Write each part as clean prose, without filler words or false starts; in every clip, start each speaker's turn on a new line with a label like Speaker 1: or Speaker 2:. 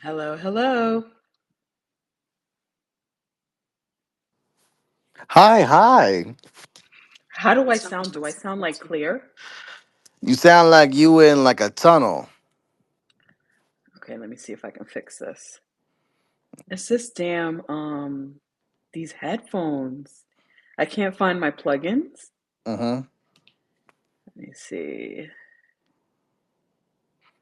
Speaker 1: Hello, hello.
Speaker 2: Hi, hi.
Speaker 1: How do I sound? Do I sound like clear?
Speaker 2: You sound like you in like a tunnel.
Speaker 1: Okay, let me see if I can fix this. It's this damn these headphones. I can't find my plugins.
Speaker 2: Mm-hmm.
Speaker 1: Let me see.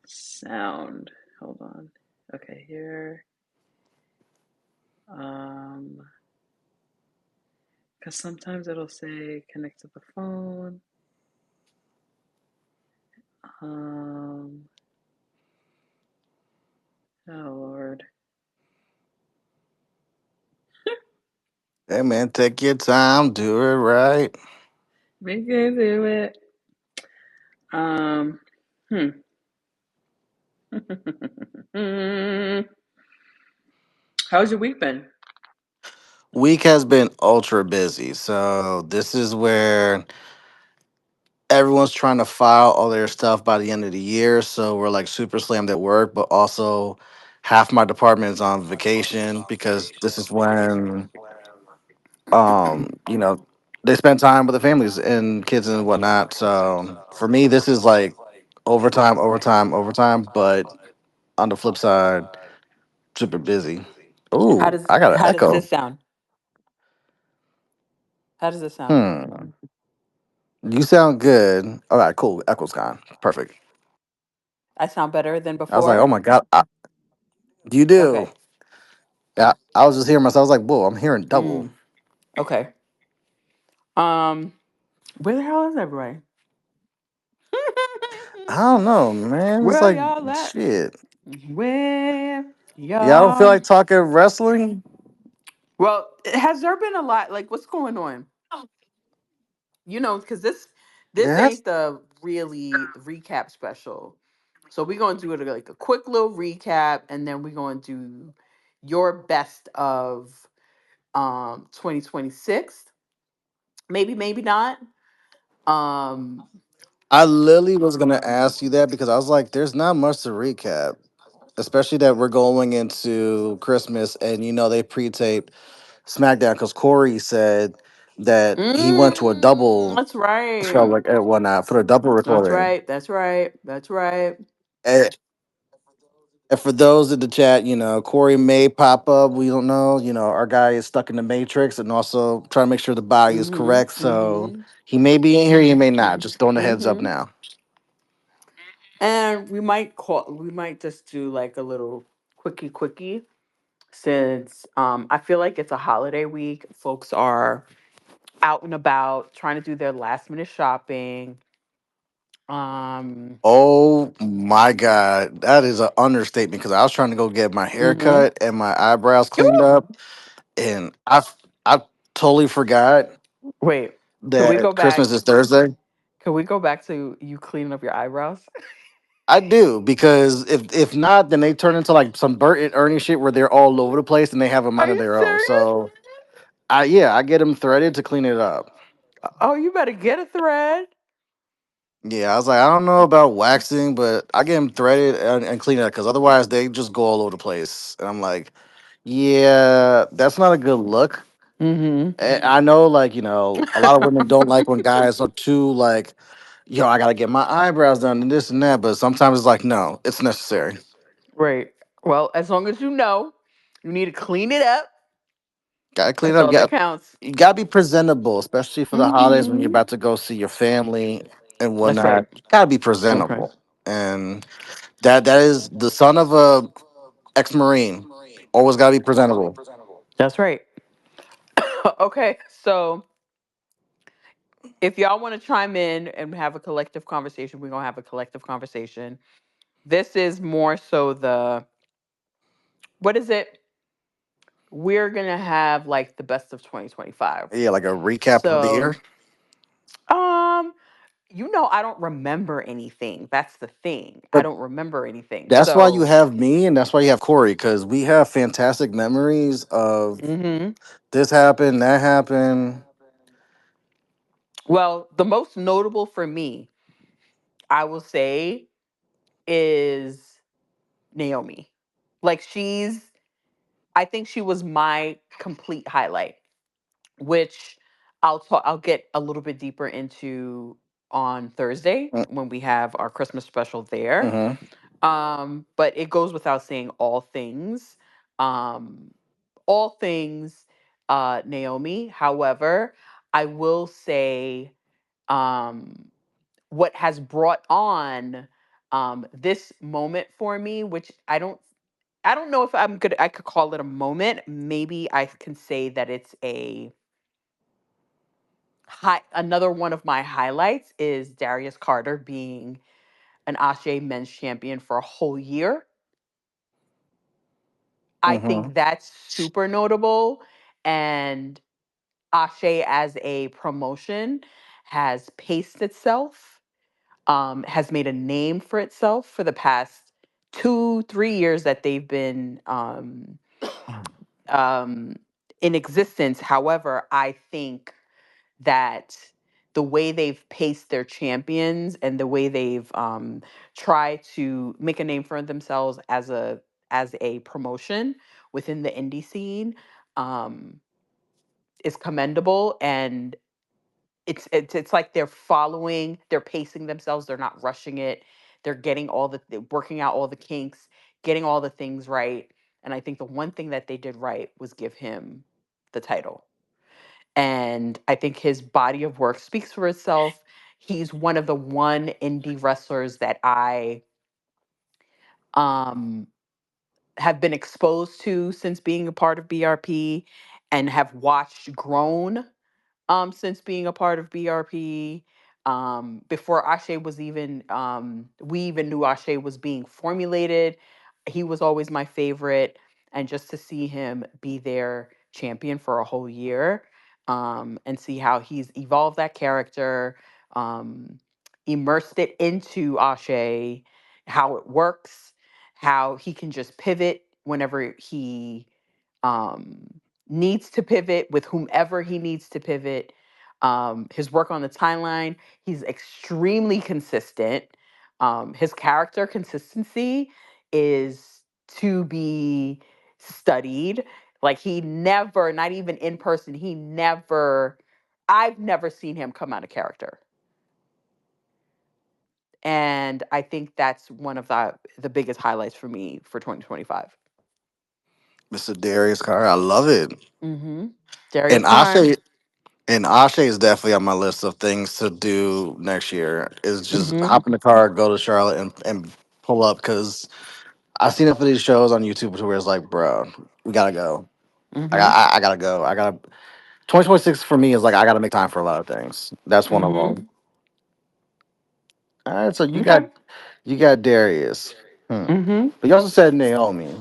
Speaker 1: Sound. Hold on. Okay, here. Um, because sometimes it'll say connect to the phone. Um, oh Lord.
Speaker 2: Hey man, take your time, do it right.
Speaker 1: We can do it. Um, hmm. How's your week been?
Speaker 2: Week has been ultra busy, so this is where everyone's trying to file all their stuff by the end of the year. So we're like super slammed at work, but also half my department is on vacation because this is when they spend time with the families and kids and whatnot. So for me, this is like overtime, overtime, overtime. But on the flip side, super busy.
Speaker 1: How
Speaker 2: Ooh,
Speaker 1: does
Speaker 2: I got an
Speaker 1: how does
Speaker 2: echo.
Speaker 1: this sound? How does this sound?
Speaker 2: Hmm. You sound good. All right, cool. Echo's gone. Perfect.
Speaker 1: I sound better than
Speaker 2: I was like, oh
Speaker 1: before?
Speaker 2: my God. You do.
Speaker 1: Okay.
Speaker 2: Yeah, I was just hearing myself. I was like, whoa, I'm hearing double.
Speaker 1: Mm, okay. Um, where the hell is everybody?
Speaker 2: I don't know, man. It's
Speaker 1: Where
Speaker 2: like,
Speaker 1: y'all at?
Speaker 2: shit.
Speaker 1: Where
Speaker 2: Yeah, I don't feel
Speaker 1: y'all?
Speaker 2: like talking wrestling.
Speaker 1: Well, has there been a lot? Like, what's going on? Because this
Speaker 2: That's
Speaker 1: ain't the really recap special. So we're gonna do it like a quick little recap, and then we're gonna do your best of 2026. Maybe, maybe not. Um,
Speaker 2: I literally was gonna ask you that because I was like, there's not much to recap, especially that we're going into Christmas and they pre-taped SmackDown because Corey said that he went to a double
Speaker 1: that's right.
Speaker 2: show like at whatnot for the double
Speaker 1: That's
Speaker 2: recording.
Speaker 1: right. That's right. That's right.
Speaker 2: And, and for those in the chat, Corey may pop up. We don't know. Our guy is stuck in the matrix and also trying to make sure the body is
Speaker 1: Mm-hmm.
Speaker 2: correct. So
Speaker 1: Mm-hmm.
Speaker 2: he may be in here, he may not. Just throwing a heads up
Speaker 1: Mm-hmm.
Speaker 2: now.
Speaker 1: And we might just do like a little quickie since I feel like it's a holiday week. Folks are out and about trying to do their last minute shopping. Um
Speaker 2: Oh my God, that is an understatement because I was trying to go get my hair
Speaker 1: mm-hmm.
Speaker 2: cut and my eyebrows cleaned up, and I totally forgot
Speaker 1: Wait, could we go
Speaker 2: that
Speaker 1: back?
Speaker 2: Christmas is Thursday.
Speaker 1: Could we go back to you cleaning up your eyebrows?
Speaker 2: I do because if not, then they turn into like some Bert and Ernie shit where they're all over the place and they have a
Speaker 1: Are
Speaker 2: mind of
Speaker 1: you
Speaker 2: their own.
Speaker 1: serious?
Speaker 2: So I get them threaded to clean it up.
Speaker 1: Oh, you better get a thread.
Speaker 2: Yeah, I was like, I don't know about waxing, but I get them threaded and clean it up because otherwise they just go all over the place. And I'm like, yeah, that's not a good look.
Speaker 1: Mm-hmm.
Speaker 2: And I know, like, a lot of women don't like when guys are too like, yo, I gotta get my eyebrows done and this and that. But sometimes it's like, no, it's necessary.
Speaker 1: Right. Well, as long as you know, you need to clean it up.
Speaker 2: Gotta clean
Speaker 1: That's
Speaker 2: up.
Speaker 1: all that
Speaker 2: Yeah,
Speaker 1: counts.
Speaker 2: you gotta be presentable, especially for the holidays when you're
Speaker 1: Mm-hmm.
Speaker 2: about to go see your family and
Speaker 1: That's right.
Speaker 2: whatnot. Gotta be
Speaker 1: Okay.
Speaker 2: presentable, and that is the son of a ex-marine. Always gotta be presentable.
Speaker 1: That's right. Okay. So if y'all want to chime in and have a collective conversation, we're gonna have a collective conversation. This is more so the what is it? We're gonna have like the best of 2025.
Speaker 2: Yeah, like a recap of the
Speaker 1: So
Speaker 2: year.
Speaker 1: um I don't remember anything. That's the thing. I
Speaker 2: But
Speaker 1: don't remember anything.
Speaker 2: that's why you
Speaker 1: So
Speaker 2: have me, and that's why you have Corey, because we have fantastic memories of
Speaker 1: mhm.
Speaker 2: this happened, that happened.
Speaker 1: Well, the most notable for me, I will say, is Naomi. Like I think she was my complete highlight, which I'll get a little bit deeper into on Thursday when we have our Christmas special there.
Speaker 2: Mm-hmm.
Speaker 1: But it goes without saying, um all things Naomi. However, I will say, um what has brought on this moment for me, which I don't know if I could call it a moment. Maybe I can say that it's a another one of my highlights is Darius Carter being an Ashe men's champion for a whole year. I
Speaker 2: Mm-hmm.
Speaker 1: think that's super notable. And Ashe as a promotion has paced itself, has made a name for itself for the past 2, 3 years that they've been um, in existence. However, I think that the way they've paced their champions and the way they've tried to make a name for themselves as a promotion within the indie scene um, is commendable. And it's like they're pacing themselves, they're not rushing it, they're getting they're working out all the kinks, getting all the things right. And I think the one thing that they did right was give him the title. And I think his body of work speaks for itself. He's one of the one indie wrestlers that I um have been exposed to since being a part of BRP and have watched grown since being a part of BRP. Before Ashe was even, we even knew Ashe was being formulated. He was always my favorite. And just to see him be their champion for a whole year, and see how he's evolved that character, um, immersed it into Ashe, how it works, how he can just pivot whenever he um, needs to pivot with whomever he needs to pivot. His work on the timeline, he's extremely consistent. His character consistency is to be studied. Like he never, not even in person, I've never seen him come out of character. And I think that's one of the biggest highlights for me for 2025.
Speaker 2: Mr. Darius Carter, I love it.
Speaker 1: Mm-hmm.
Speaker 2: And
Speaker 1: Darius Carr.
Speaker 2: Ashe and Ashe is definitely on my list of things to do next year. Is just
Speaker 1: Mm-hmm.
Speaker 2: hop in the car, go to Charlotte, and pull up because I've seen enough of these shows on YouTube to where it's like, bro, we gotta go.
Speaker 1: Mm-hmm.
Speaker 2: I gotta go. I gotta. 2026 for me is like I gotta make time for a lot of things. That's one of
Speaker 1: Mm-hmm.
Speaker 2: them. All right, so
Speaker 1: Okay.
Speaker 2: you got Darius.
Speaker 1: Mm-hmm.
Speaker 2: But you also said Naomi.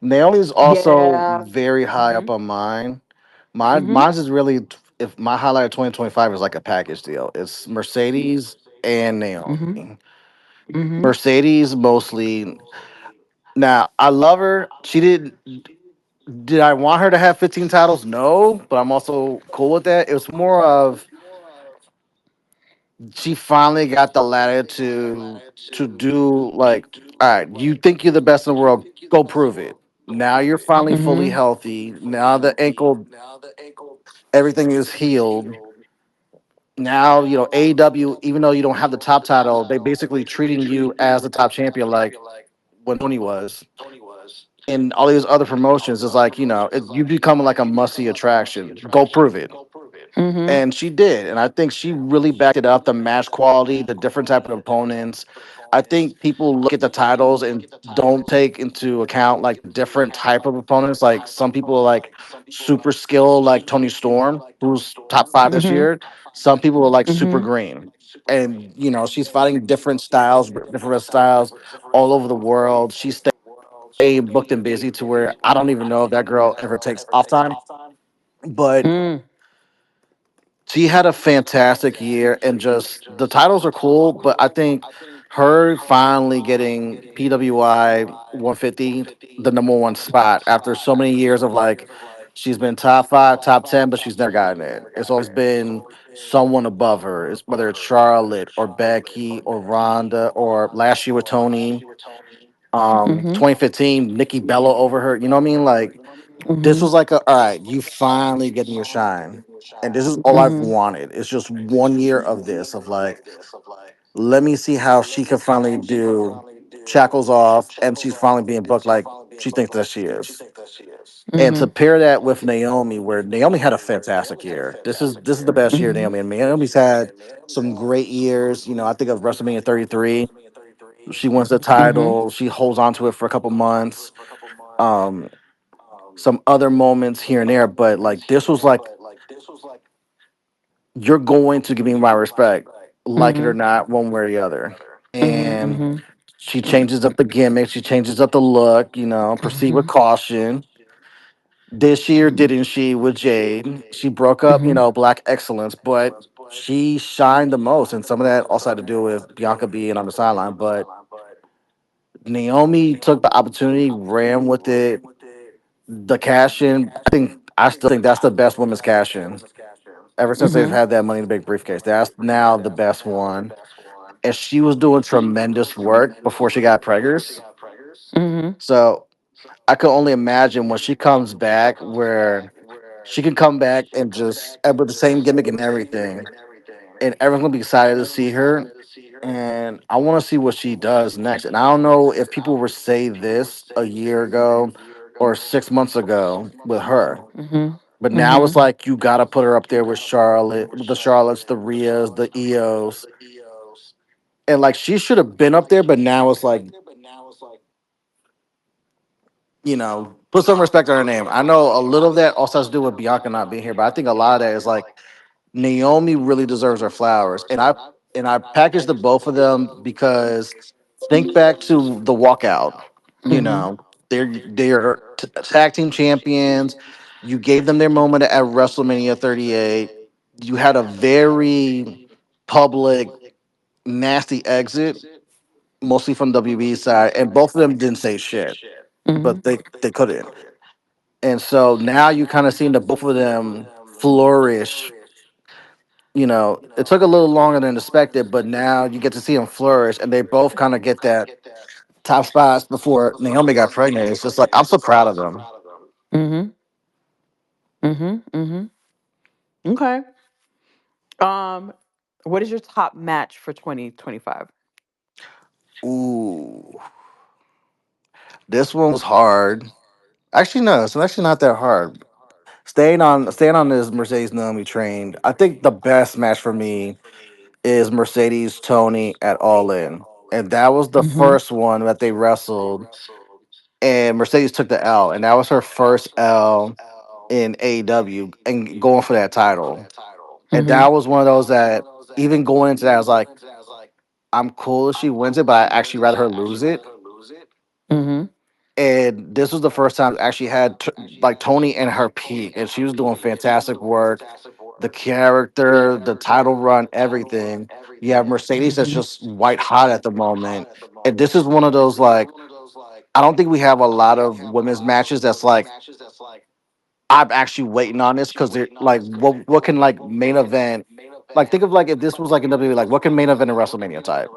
Speaker 2: Naomi is also
Speaker 1: Yeah.
Speaker 2: very high
Speaker 1: Mm-hmm.
Speaker 2: up on mine.
Speaker 1: Mm-hmm.
Speaker 2: Mine's is really if my highlight of 2025 is like a package deal. It's Mercedes and
Speaker 1: Mm-hmm.
Speaker 2: Naomi.
Speaker 1: Mm-hmm.
Speaker 2: Mercedes mostly. Now I love her. She didn't. Did I want her to have 15 titles? No, but I'm also cool with that. It was more of she finally got the latitude to do like, all right, you think you're the best in the world, go prove it. Now you're finally fully
Speaker 1: Mm-hmm.
Speaker 2: healthy. Now the ankle, everything is healed. Now, AEW, even though you don't have the top title, they basically treating you as the top champion like when Tony was. And all these other promotions is like, you become like a musty attraction. Go prove it.
Speaker 1: Mm-hmm.
Speaker 2: And she did, and I think she really backed it up. The match quality, the different type of opponents. I think people look at the titles and don't take into account like the different type of opponents. Like some people are like super skilled, like Tony Storm, who's top five this
Speaker 1: Mm-hmm.
Speaker 2: year. Some people are like super
Speaker 1: Mm-hmm.
Speaker 2: green, and she's fighting different styles, different styles all over the world. She stayed booked and busy to where I don't even know if that girl ever takes off time, but
Speaker 1: Mm.
Speaker 2: she had a fantastic year, and just the titles are cool, but I think her finally getting PWI 150, the number one spot after so many years of like she's been top five, top 10, but she's never gotten it. It's always been someone above her. It's whether it's Charlotte or Becky or Ronda or last year with Tony.
Speaker 1: Mhm.
Speaker 2: 2015, Nikki Bella over her. You know what I mean? Like this
Speaker 1: Mhm.
Speaker 2: was like all right, you finally getting your shine. And this is all I've
Speaker 1: Mhm.
Speaker 2: wanted. It's just 1 year of this, of like, let me see how she can finally do shackles off, and she's finally being booked like she thinks that she is. And to
Speaker 1: Mhm.
Speaker 2: pair that with Naomi, where Naomi had a fantastic year. This is the best year Naomi, and Naomi's had some great years. You know, I think of WrestleMania 33. She wins the
Speaker 1: Mhm.
Speaker 2: title. She holds on to it for a couple months. Um, some other moments here and there, but like this was like you're going to give me my respect, like it or
Speaker 1: Mhm.
Speaker 2: not, one way or the other.
Speaker 1: Mhm.
Speaker 2: And
Speaker 1: Mhm.
Speaker 2: she changes up the gimmick, she changes up the look, you know, proceed with
Speaker 1: Mhm.
Speaker 2: caution. Did she or didn't she with Jade? She broke up, you
Speaker 1: Mhm.
Speaker 2: know, Black Excellence, but she shined the most. And some of that also had to do with Bianca being on the sideline. But Naomi took the opportunity, ran with it. The cash in, I still think that's the best women's cash in ever since they've
Speaker 1: Mhm.
Speaker 2: had that Money in the Bank briefcase. That's now the best one. And she was doing tremendous work before she got preggers.
Speaker 1: Mhm.
Speaker 2: So I could only imagine when she comes back, where she can come back and just with the same gimmick and everything, and everyone's gonna be excited to see her. And I want to see what she does next. And I don't know if people were say this a year ago or 6 months ago with her.
Speaker 1: Mhm.
Speaker 2: But now it's
Speaker 1: Mhm.
Speaker 2: like you gotta put her up there with Charlotte, the Charlottes, the Rheas, the Eos, and like she should have been up there. But now it's like, you know, put some respect on her name. I know a little of that also has to do with Bianca not being here, but I think a lot of that is like Naomi really deserves her flowers, and I packaged the both of them because think back to the walkout. You
Speaker 1: Mhm.
Speaker 2: know, they're tag team champions. You gave them their moment at WrestleMania 38. You had a very public, nasty exit, mostly from WB side, and both of them didn't say shit, but
Speaker 1: Mhm.
Speaker 2: they couldn't. And so now you kind of seen the both of them flourish. You know, it took a little longer than expected, but now you get to see them flourish, and they both kind of get that top spots before Naomi got pregnant. It's just like I'm so proud of them.
Speaker 1: Mhm. Mhm. Mhm. Okay. Um, what is your top match for 2025?
Speaker 2: Ooh, this one was hard. Actually, no, it's actually not that hard. Staying on this Mercedes Naomi train. I think the best match for me is Mercedes Tony at All In, and that was the
Speaker 1: Mhm.
Speaker 2: first one that they wrestled, and Mercedes took the L, and that was her first L in AEW and going for that title. And
Speaker 1: Mhm.
Speaker 2: that was one of those that even going into that, I was like, I'm cool if she wins it, but I actually rather her lose it.
Speaker 1: Mhm.
Speaker 2: And this was the first time I actually had like Tony in her peak, and she was doing fantastic work. The character, the title run, everything. You have Mercedes that's
Speaker 1: Mhm.
Speaker 2: just white hot at the moment, and this is one of those like I don't think we have a lot of women's matches that's like I'm actually waiting on this because they're like what can like main event like think of like if this was like in WWE like what can main event a WrestleMania type.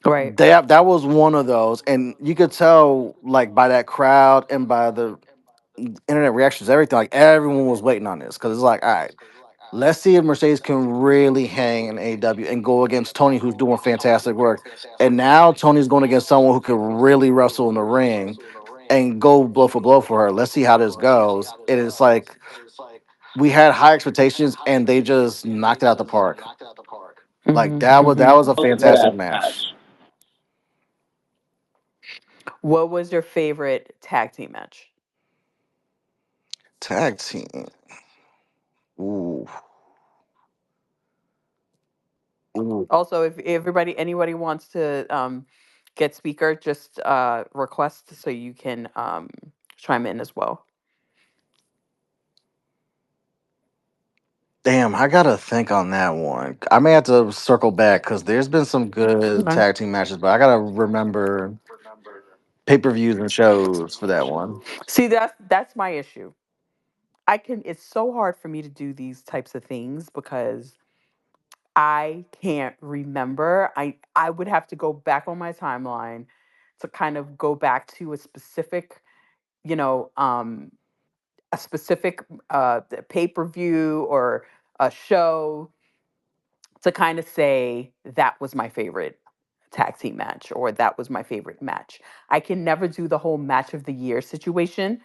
Speaker 1: Right.
Speaker 2: That was one of those, and you could tell like by that crowd and by the internet reactions, everything like everyone was waiting on this because it's like all right, let's see if Mercedes can really hang in AEW and go against Tony, who's doing fantastic work. And now Tony's going against someone who can really wrestle in the ring and go blow for her. Let's see how this goes. And it's like we had high expectations and they just knocked it out the park. Like
Speaker 1: Mhm.
Speaker 2: that
Speaker 1: Mhm.
Speaker 2: was a
Speaker 3: That was a good
Speaker 2: fantastic
Speaker 3: ass
Speaker 2: match.
Speaker 3: match.
Speaker 1: What was your favorite tag team match?
Speaker 2: Tag team. Ooh. Ooh.
Speaker 1: Also, if anybody wants to get speaker, just request so you can chime in as well.
Speaker 2: Damn, I gotta think on that one. I may have to circle back because there's been some good
Speaker 1: Okay.
Speaker 2: tag team matches, but I gotta remember pay-per-views and shows for that one.
Speaker 1: See, that's my issue. It's so hard for me to do these types of things because I can't remember. I would have to go back on my timeline to kind of go back to a specific, you know, a specific pay per view or a show to kind of say that was my favorite tag team match or that was my favorite match. I can never do the whole match of the year situation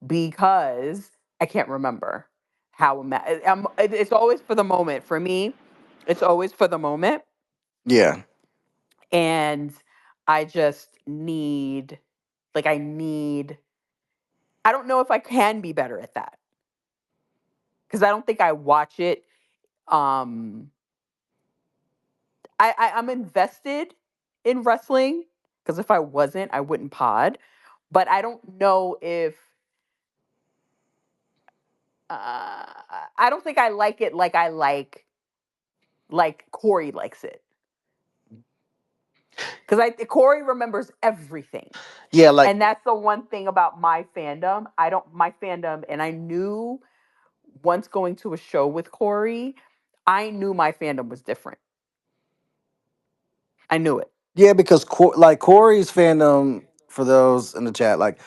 Speaker 1: because I can't remember how it's always for the moment for me. It's always for the moment,
Speaker 2: Yeah.
Speaker 1: and I just need like I need I don't know if I can be better at that because I don't think I watch it. Um, I'm invested in wrestling because if I wasn't, I wouldn't pod. But I don't know if I don't think I like it like I like Corey likes it because I Corey remembers everything,
Speaker 2: Yeah, like
Speaker 1: and that's the one thing about my fandom. I don't my fandom, and I knew once going to a show with Corey, I knew my fandom was different. I knew it.
Speaker 2: yeah, because like Corey's fandom, for those in the chat, like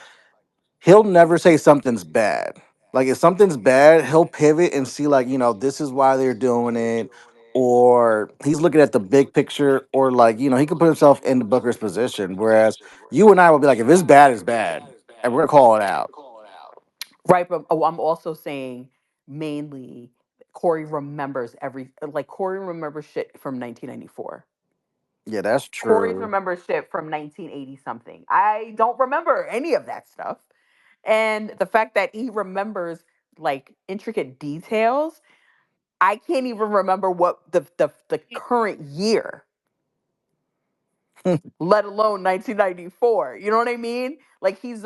Speaker 2: he'll never say something's bad. Like if something's bad, he'll pivot and see like, this is why they're doing it, or he's looking at the big picture, or like, he can put himself in the Booker's position. Whereas you and I will be like, if it's bad, it's bad. And we're gonna call it out.
Speaker 1: Right, but I'm also saying mainly Corey remembers Corey remembers shit from 1994.
Speaker 2: Yeah, that's
Speaker 1: Corey's
Speaker 2: true.
Speaker 1: remembers shit from 1980 something. I don't remember any of that stuff. And the fact that he remembers like intricate details, I can't even remember what the current year, let alone 1994. You know what I mean? Like he's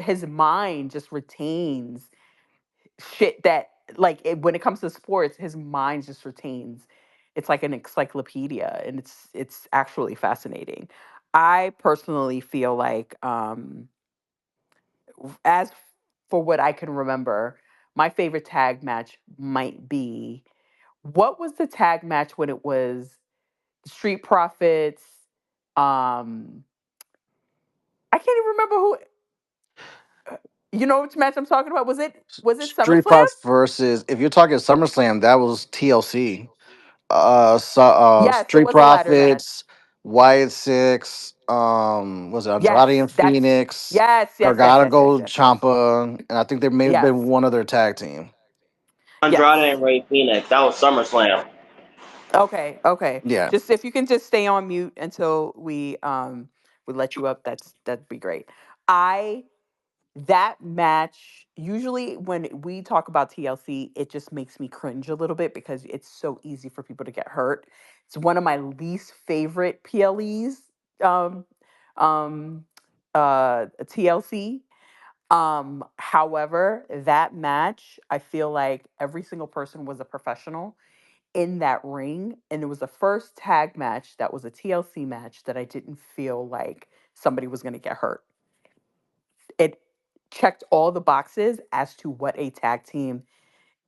Speaker 1: his mind just retains shit that when it comes to sports, his mind just retains. It's like an encyclopedia, and it's actually fascinating. I personally feel like, as for what I can remember, my favorite tag match might be what was the tag match when it was Street Profits. Um, I can't even remember who. You know which match I'm talking about? Was it
Speaker 2: Street
Speaker 1: SummerSlam?
Speaker 2: Profits versus, if you're talking SummerSlam, that was TLC.
Speaker 1: Yes, it
Speaker 2: Street
Speaker 1: was a ladder match.
Speaker 2: Profits, Wyatt Six, was it
Speaker 1: Yes,
Speaker 2: Andrade and
Speaker 1: that's
Speaker 2: Phoenix,
Speaker 1: yes, yes, yes,
Speaker 2: Gargano
Speaker 1: yes, yes,
Speaker 2: Gold
Speaker 1: yes, yes.
Speaker 2: Champa, and I think there may have
Speaker 1: Yes.
Speaker 2: been one other tag team.
Speaker 1: Yes.
Speaker 3: Andrade and Ray Phoenix. That was SummerSlam.
Speaker 1: Okay, okay.
Speaker 2: Yeah.
Speaker 1: Just if you can just stay on mute until we let you up, that'd be great. I That match, usually when we talk about TLC, it just makes me cringe a little bit because it's so easy for people to get hurt. It's one of my least favorite PLEs. Um um TLC. However, that match, I feel like every single person was a professional in that ring. And it was the first tag match that was a TLC match that I didn't feel like somebody was going to get hurt. It checked all the boxes as to what a tag team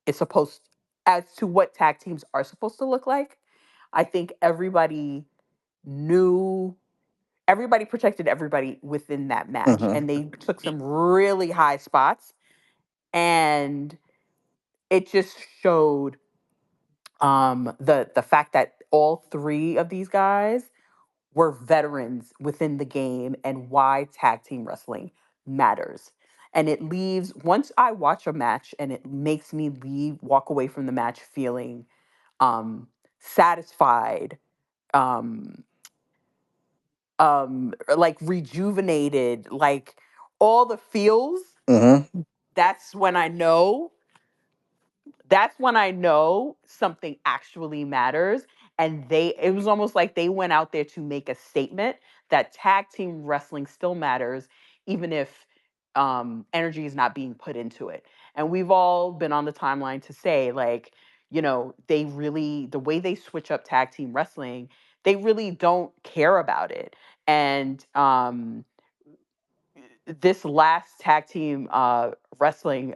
Speaker 1: is supposed, as to what tag teams are supposed to look like. I think knew, everybody protected everybody within that match.
Speaker 2: Hmm.
Speaker 1: And they took some really high spots. And it just showed the fact that all three of these guys were veterans within the game and why tag team wrestling matters. And it leaves, once I watch a match and it makes me walk away from the match feeling satisfied, um, like rejuvenated, like all the feels,
Speaker 2: Hmm.
Speaker 1: that's when I know that's when I know something actually matters. And it was almost like they went out there to make a statement that tag team wrestling still matters, even if energy is not being put into it. And we've all been on the timeline to say, like, they really, the way they switch up tag team wrestling, they really don't care about it. And this last tag team wrestling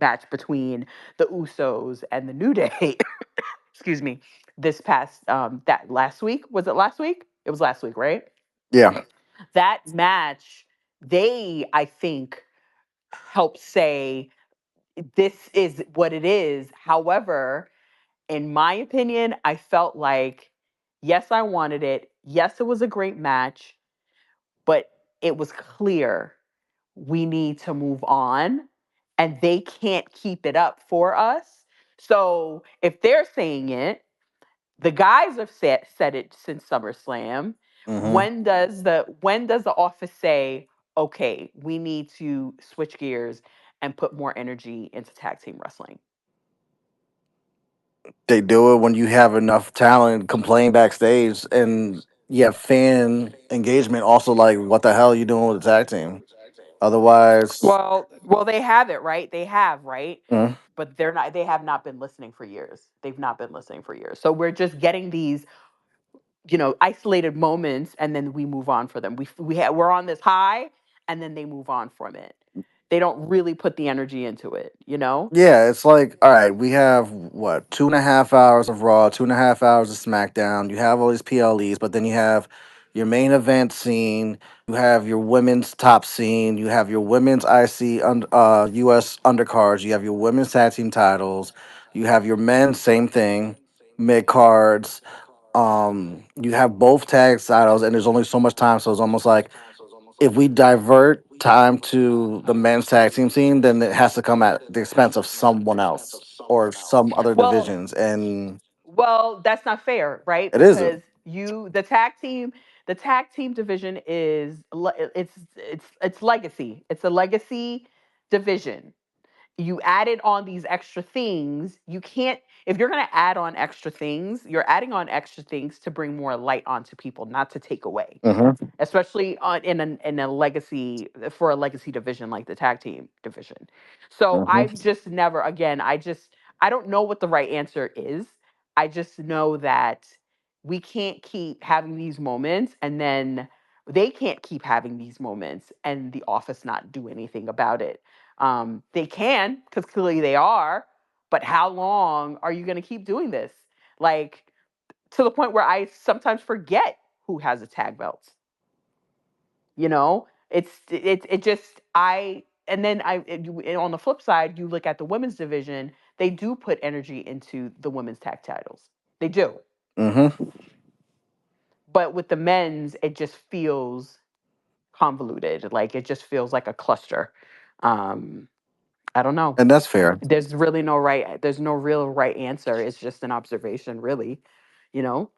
Speaker 1: match between the Usos and the New Day, excuse me, this past that last week, was it last week? It was last week, right?
Speaker 2: Yeah.
Speaker 1: That match, they, I think, help say this is what it is. However, in my opinion, I felt like, yes, I wanted it. Yes, it was a great match, but it was clear we need to move on and they can't keep it up for us. So if they're saying it, the guys have said it since SummerSlam.
Speaker 2: Hmm.
Speaker 1: When does the office say, okay, we need to switch gears and put more energy into tag team wrestling?
Speaker 2: They do it when you have enough talent complain backstage, and you have fan engagement. Also, like, what the hell are you doing with the tag team? Otherwise,
Speaker 1: Well, they have it, right? They have, right?
Speaker 2: mm,
Speaker 1: But they have not been listening for years. They've not been listening for years. So we're just getting these, isolated moments and then we move on for them. We're on this high and then they move on from it. They don't really put the energy into it, you know?
Speaker 2: yeah, it's like, all right, we have what, 2.5 hours of Raw, 2.5 hours of SmackDown. You have all these PLEs, but then you have your main event scene. You have your women's top scene. You have your women's US undercards. You have your women's tag team titles. You have your men's same thing, mid cards. You have both tag titles, and there's only so much time, so it's almost like if we divert time to the men's tag team scene, then it has to come at the expense of someone else or some other
Speaker 1: Well,
Speaker 2: divisions, and
Speaker 1: well, that's not fair, right?
Speaker 2: it isn't.
Speaker 1: Because the tag team division it's legacy. It's a legacy division. You added on these extra things. You can't, if you're going to add on extra things, you're adding on extra things to bring more light onto people, not to take away,
Speaker 2: Mm-hmm.
Speaker 1: especially in a legacy, for a legacy division like the tag team division. So I've
Speaker 2: Mm-hmm.
Speaker 1: just never, again, I don't know what the right answer is. I just know that we can't keep having these moments and then they can't keep having these moments and the office not do anything about it. They can, because clearly they are, but how long are you going to keep doing this? Like, to the point where I sometimes forget who has the tag belts. It just I and then and on the flip side, you look at the women's division. They do put energy into the women's tag titles. They do,
Speaker 2: Mm-hmm.
Speaker 1: but with the men's, it just feels convoluted. Like it just feels like a cluster. Um, I don't know.
Speaker 2: And that's fair.
Speaker 1: There's really no right. There's no real right answer. It's just an observation, really. You know,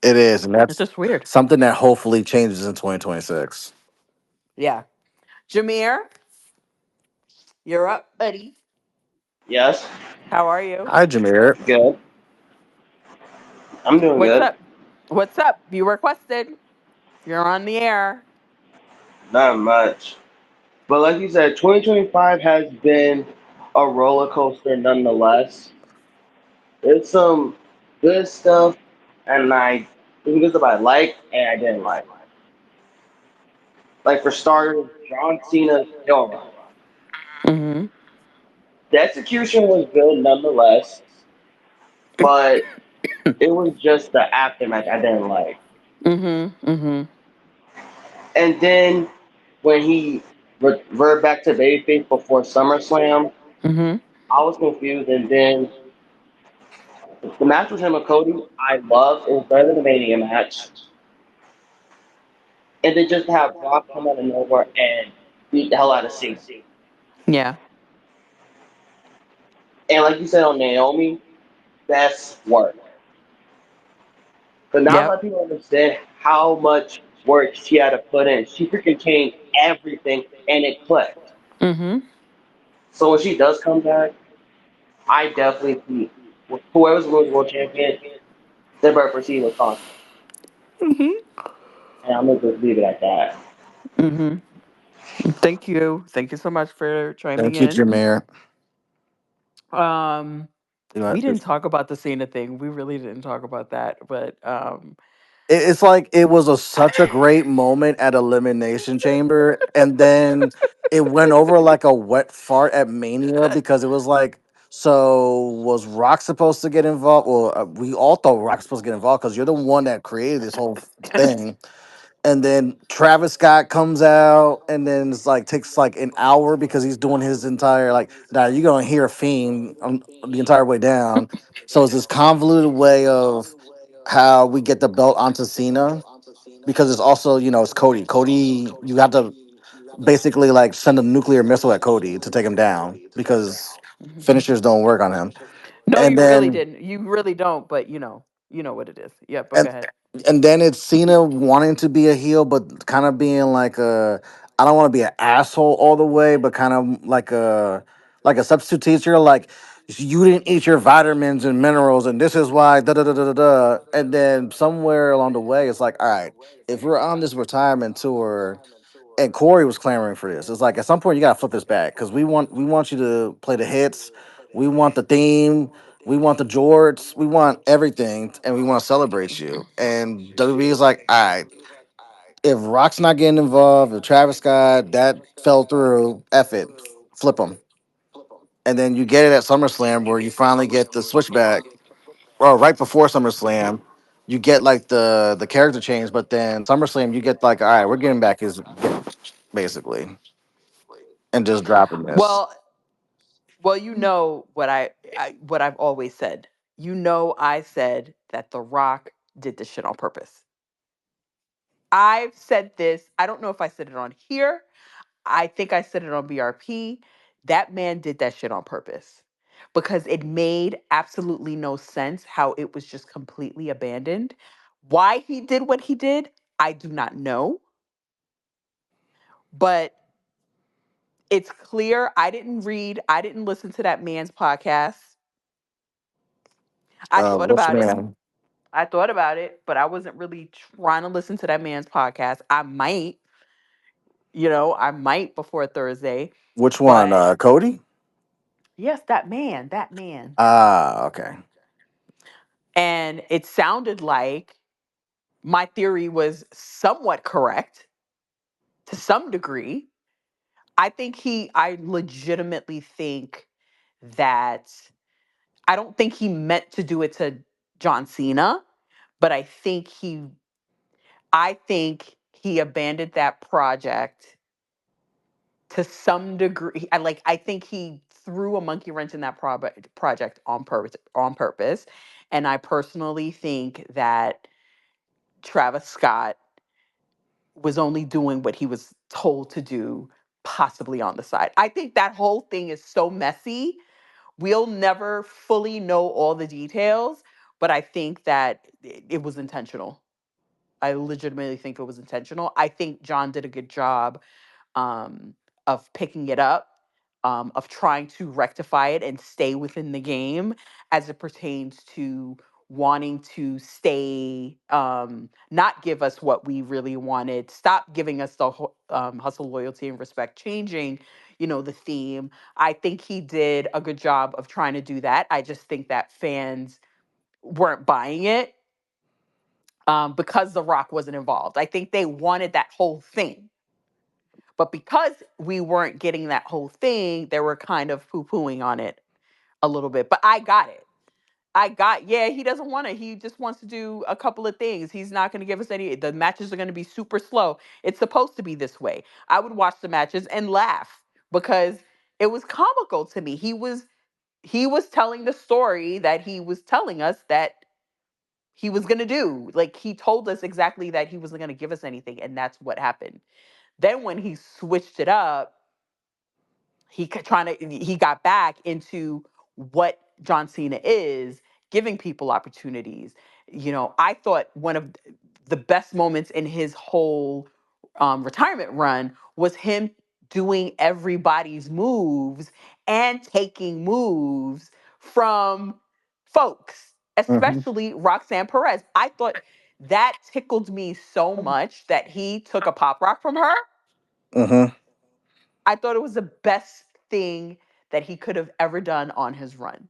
Speaker 2: It is, and
Speaker 1: it's
Speaker 2: that's
Speaker 1: just weird.
Speaker 2: something that hopefully changes in 2026.
Speaker 1: Yeah, Jameer, you're up, buddy.
Speaker 3: Yes.
Speaker 1: How are you?
Speaker 2: Hi, Jameer.
Speaker 3: Good. I'm doing
Speaker 1: What's
Speaker 3: good.
Speaker 1: up? What's up? You requested. You're on the air.
Speaker 3: Not much. But like you said, 2025 has been a roller coaster nonetheless. There's some good stuff, and there's some good stuff I like and I didn't like. Like for starters, John Cena's Hill Run.
Speaker 1: Mm-hmm.
Speaker 3: The execution was good nonetheless, but it was just the aftermath I didn't like.
Speaker 1: Mm-hmm. Mm-hmm.
Speaker 3: And then when he reverted back to babyface before SummerSlam,
Speaker 1: Mm-hmm.
Speaker 3: I was confused. And then the match with him and Cody, I loved. It was better than the Mania match. And then just to have Brock come out of nowhere and beat the hell out of Cena.
Speaker 1: Yeah.
Speaker 3: And like you said on Naomi, that's work. But not a lot of
Speaker 1: Yep.
Speaker 3: people understand how much work she had to put in. She freaking changed everything and it clicked.
Speaker 1: Mm-hmm.
Speaker 3: So when she does come back, I definitely see whoever's world champion, they better proceed with caution.
Speaker 1: Mm-hmm.
Speaker 3: And I'm gonna just leave it at that.
Speaker 1: Mm-hmm. Thank you. Thank you so much for chiming
Speaker 2: Thank you,
Speaker 1: in.
Speaker 2: Jameer.
Speaker 1: Um,
Speaker 2: You know,
Speaker 1: we didn't talk about the Cena thing. We really didn't talk about that. But
Speaker 2: it's like it was such a great moment at Elimination Chamber, and then it went over like a wet fart at Mania because it was like, so was Rock supposed to get involved? Well, we all thought Rock was supposed to get involved because you're the one that created this whole thing. And then Travis Scott comes out, and then it's like takes like an hour because he's doing his entire like. Now you're gonna hear Fiend the entire way down. So it's this convoluted way of how we get the belt onto Cena because it's also it's Cody. Cody, you have to basically like send a nuclear missile at Cody to take him down because
Speaker 1: Mhm.
Speaker 2: finishers don't work on him.
Speaker 1: No,
Speaker 2: And
Speaker 1: you really
Speaker 2: then
Speaker 1: didn't. You really don't. But you know what it is. Yep. But go
Speaker 2: and
Speaker 1: ahead.
Speaker 2: and then it's Cena wanting to be a heel, but kind of being like a I don't want to be an asshole all the way, but kind of like a substitute teacher, like you didn't eat your vitamins and minerals, and this is why da da da da da da. And then somewhere along the way, it's like, all right, if we're on this retirement tour, and Corey was clamoring for this. It's like at some point you gotta flip this back because we want you to play the hits, we want the theme, we want the jorts, we want everything, and we want to celebrate you. And WWE is like, all right, if Rock's not getting involved, if Travis Scott that fell through, F it, flip them. And then you get it at SummerSlam where you finally get the switchback, or right before SummerSlam. You get like the character change, but then SummerSlam you get like, all right, we're getting back his gimmick, basically, and just dropping this.
Speaker 1: Well, well, you know what I've always said. I said that The Rock did this shit on purpose. I've said this. I don't know if I said it on here. I think I said it on BRP. That man did that shit on purpose because it made absolutely no sense how it was just completely abandoned. Why he did what he did, I do not know. But it's clear I didn't listen to that man's podcast. I thought
Speaker 2: Which
Speaker 1: about it.
Speaker 2: man?
Speaker 1: I thought about it, but I wasn't really trying to listen to that man's podcast. I might, I might before Thursday,
Speaker 2: Which one?
Speaker 1: but
Speaker 2: Cody?
Speaker 1: yes, that man.
Speaker 2: Ah, okay.
Speaker 1: And it sounded like my theory was somewhat correct to some degree. I legitimately think that I don't think he meant to do it to John Cena, but I think he abandoned that project to some degree. I think he threw a monkey wrench in that project on purpose. And I personally think that Travis Scott was only doing what he was told to do, possibly on the side. I think that whole thing is so messy. We'll never fully know all the details, but I think that it was intentional. I legitimately think it was intentional. I think John did a good job um, of picking it up, of trying to rectify it and stay within the game as it pertains to wanting to stay, not give us what we really wanted, stop giving us the hustle, loyalty, and respect, changing, the theme. I think he did a good job of trying to do that. I just think that fans weren't buying it because The Rock wasn't involved. I think they wanted that whole thing. But because we weren't getting that whole thing, they were kind of poo pooing on it a little bit. But I got it. Yeah, he doesn't want to. He just wants to do a couple of things. He's not going to give us any. The matches are going to be super slow. It's supposed to be this way. I would watch the matches and laugh because it was comical to me. He was telling the story that he was telling us that he was going to do. Like he told us exactly that he wasn't going to give us anything, and that's what happened. Then when he switched it up, he got back into what John Cena is, giving people opportunities. I thought one of the best moments in his whole retirement run was him doing everybody's moves and taking moves from folks,
Speaker 2: Mm-hmm.
Speaker 1: especially Roxanne Perez. I thought that tickled me so much that he took a pop rock from her.
Speaker 2: Mm-hmm.
Speaker 1: I thought it was the best thing that he could have ever done on his run.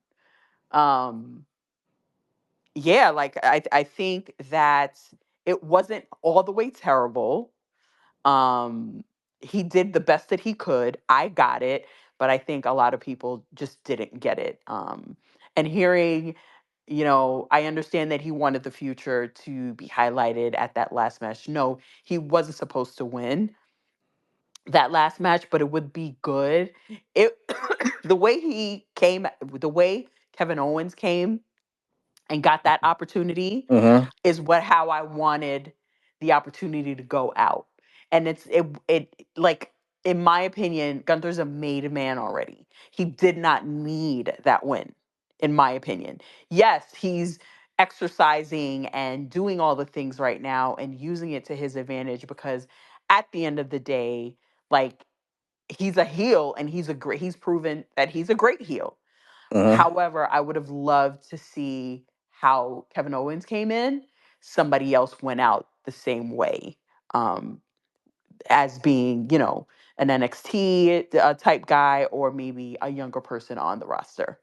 Speaker 1: Um, yeah, like I think that it wasn't all the way terrible. He did the best that he could. I got it, but I think a lot of people just didn't get it. And hearing, I understand that he wanted the future to be highlighted at that last match. No, he wasn't supposed to win that last match, but it would be good. It the way he came, the way Kevin Owens came and got that opportunity
Speaker 2: Mm-hmm.
Speaker 1: is what how I wanted the opportunity to go out. And it like in my opinion, Gunther's a made man already. He did not need that win, in my opinion. Yes, he's exercising and doing all the things right now and using it to his advantage because at the end of the day, like he's a heel and he's proven that he's a great heel.
Speaker 2: Mm-hmm.
Speaker 1: However, I would have loved to see how Kevin Owens came in. Somebody else went out the same way, um, as being, an NXT type guy or maybe a younger person on the roster.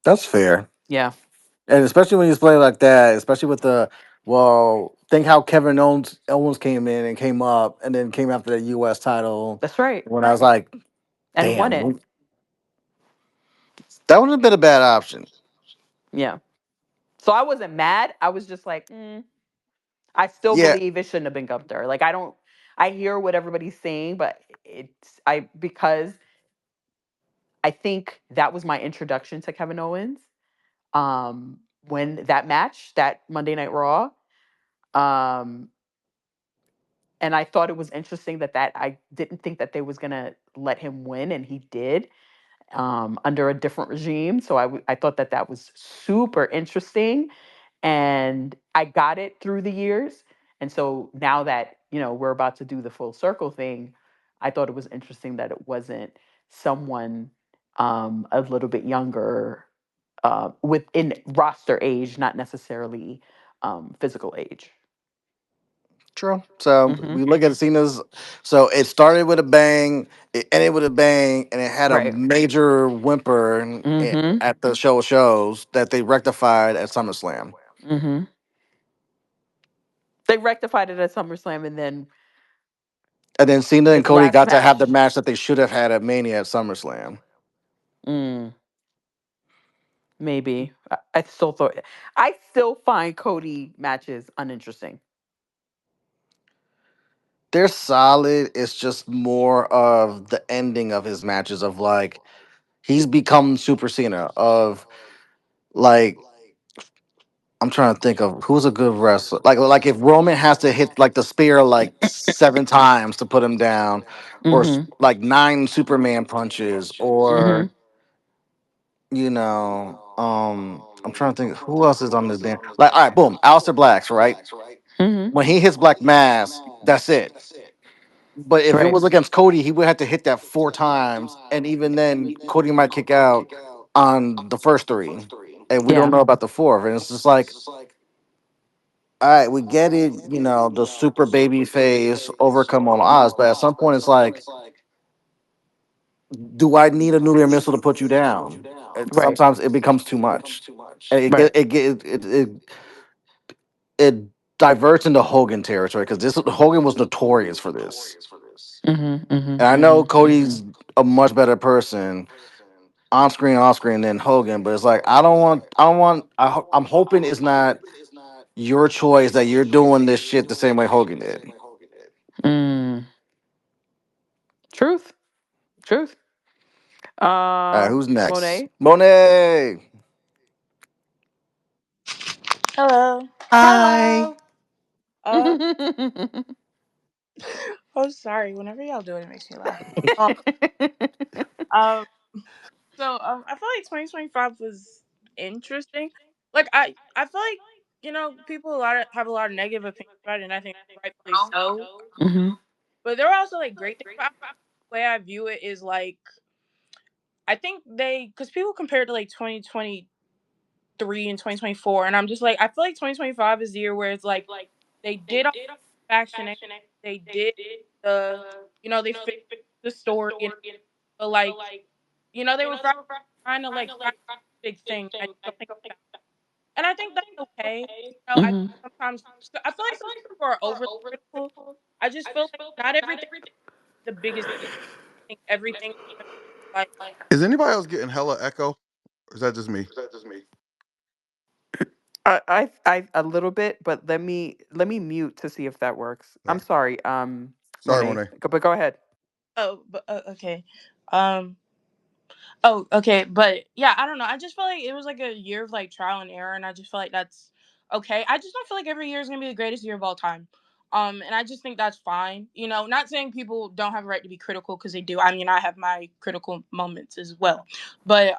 Speaker 2: That's fair.
Speaker 1: Yeah,
Speaker 2: And especially when he's playing like that, especially with the think how Kevin Owens came in and came up and then came after the US title
Speaker 1: that's right.
Speaker 2: when I was like,
Speaker 1: And won it.
Speaker 2: damn, that would have been a bad option.
Speaker 1: Yeah. So I wasn't mad. I was just like, I still
Speaker 2: Yeah.
Speaker 1: believe it shouldn't have been Gunther. Like I don't. I hear what everybody's saying, but because I think that was my introduction to Kevin Owens. When that match, that Monday Night Raw, um, and I thought it was interesting that I didn't think that they was gonna let him win, and he did, under a different regime. So I thought that was super interesting, and I got it through the years. And so now that we're about to do the full circle thing, I thought it was interesting that it wasn't someone a little bit younger, within roster age, not necessarily physical age.
Speaker 2: True. So
Speaker 1: Hmm.
Speaker 2: we look at Cena's. So it started with a bang, it ended with a bang, and it had a
Speaker 1: Right.
Speaker 2: major whimper
Speaker 1: Hmm.
Speaker 2: at the shows that they rectified at SummerSlam.
Speaker 1: Hmm. They rectified it at SummerSlam, and then
Speaker 2: And then Cena and
Speaker 1: his
Speaker 2: Cody
Speaker 1: last
Speaker 2: got to have the
Speaker 1: match.
Speaker 2: match that they should have had at Mania at SummerSlam.
Speaker 1: Mm, maybe. I still find Cody matches uninteresting.
Speaker 2: They're solid. It's just more of the ending of his matches of like he's become Super Cena of like I'm trying to think of who's a good wrestler. Like if Roman has to hit like the spear like 7 times to put him down, or
Speaker 1: Hmm.
Speaker 2: like 9 Superman punches, or
Speaker 1: Hmm.
Speaker 2: I'm trying to think who else is on this damn like all right, boom, Aleister Black's right.
Speaker 1: Hmm.
Speaker 2: When he hits Black Mass, that's it. But if it
Speaker 1: Right.
Speaker 2: was against Cody, he would have to hit that 4 times, and even then, Cody might kick out on the first three, and we don't
Speaker 1: Yeah.
Speaker 2: know about the fourth. And it's just like, all right, we get it, the super baby face overcome all odds, but at some point, it's like, do I need a nuclear missile to put you down? And
Speaker 1: Right.
Speaker 2: sometimes it becomes too much, and
Speaker 1: Right.
Speaker 2: it diverts into Hogan territory because this Hogan was notorious for this,
Speaker 1: Hmm. Hmm.
Speaker 2: and I know
Speaker 1: Hmm.
Speaker 2: Cody's a much better person on screen than Hogan, but it's like I'm hoping it's not your choice that you're doing this shit the same way Hogan did.
Speaker 1: Mm. Truth. Truth.
Speaker 2: All right, who's next?
Speaker 1: Monet.
Speaker 2: Monet.
Speaker 4: Hello.
Speaker 2: Hi.
Speaker 1: Hello.
Speaker 4: Uh, oh, sorry. Whenever y'all do it, it makes me laugh. Um, um, I feel like 2025 was interesting. Like, I feel like people have a lot of negative opinions about it, and I think rightfully so.
Speaker 1: Hmm.
Speaker 4: But there are also like great things. About it. The way I view it is like I think because people compare it to like 2023 and 2024, and I'm just like I feel like 2025 is the year where it's like they did all the faction, they did they fixed the story, and but like they were trying to like find a big thing, and I don't think they found it. And I think that's okay. I
Speaker 1: Hmm.
Speaker 4: sometimes I feel like sometimes people are overly critical. I just feel like not everything is the biggest thing. Everything like
Speaker 5: Is anybody else getting hella echo? Or is that just me?
Speaker 1: I a little bit, but let me mute to see if that works. I'm
Speaker 5: Okay.
Speaker 1: sorry,
Speaker 5: Sorry,
Speaker 1: Monet,
Speaker 5: Monet.
Speaker 1: but go ahead.
Speaker 4: Oh, but okay. Um, Oh, okay, but yeah, I don't know. I just feel like it was like a year of like trial and error, and I just feel like that's okay. I just don't feel like every year is gonna be the greatest year of all time. And I just think that's fine. You know, not saying people don't have a right to be critical because they do. I mean, I have my critical moments as well, but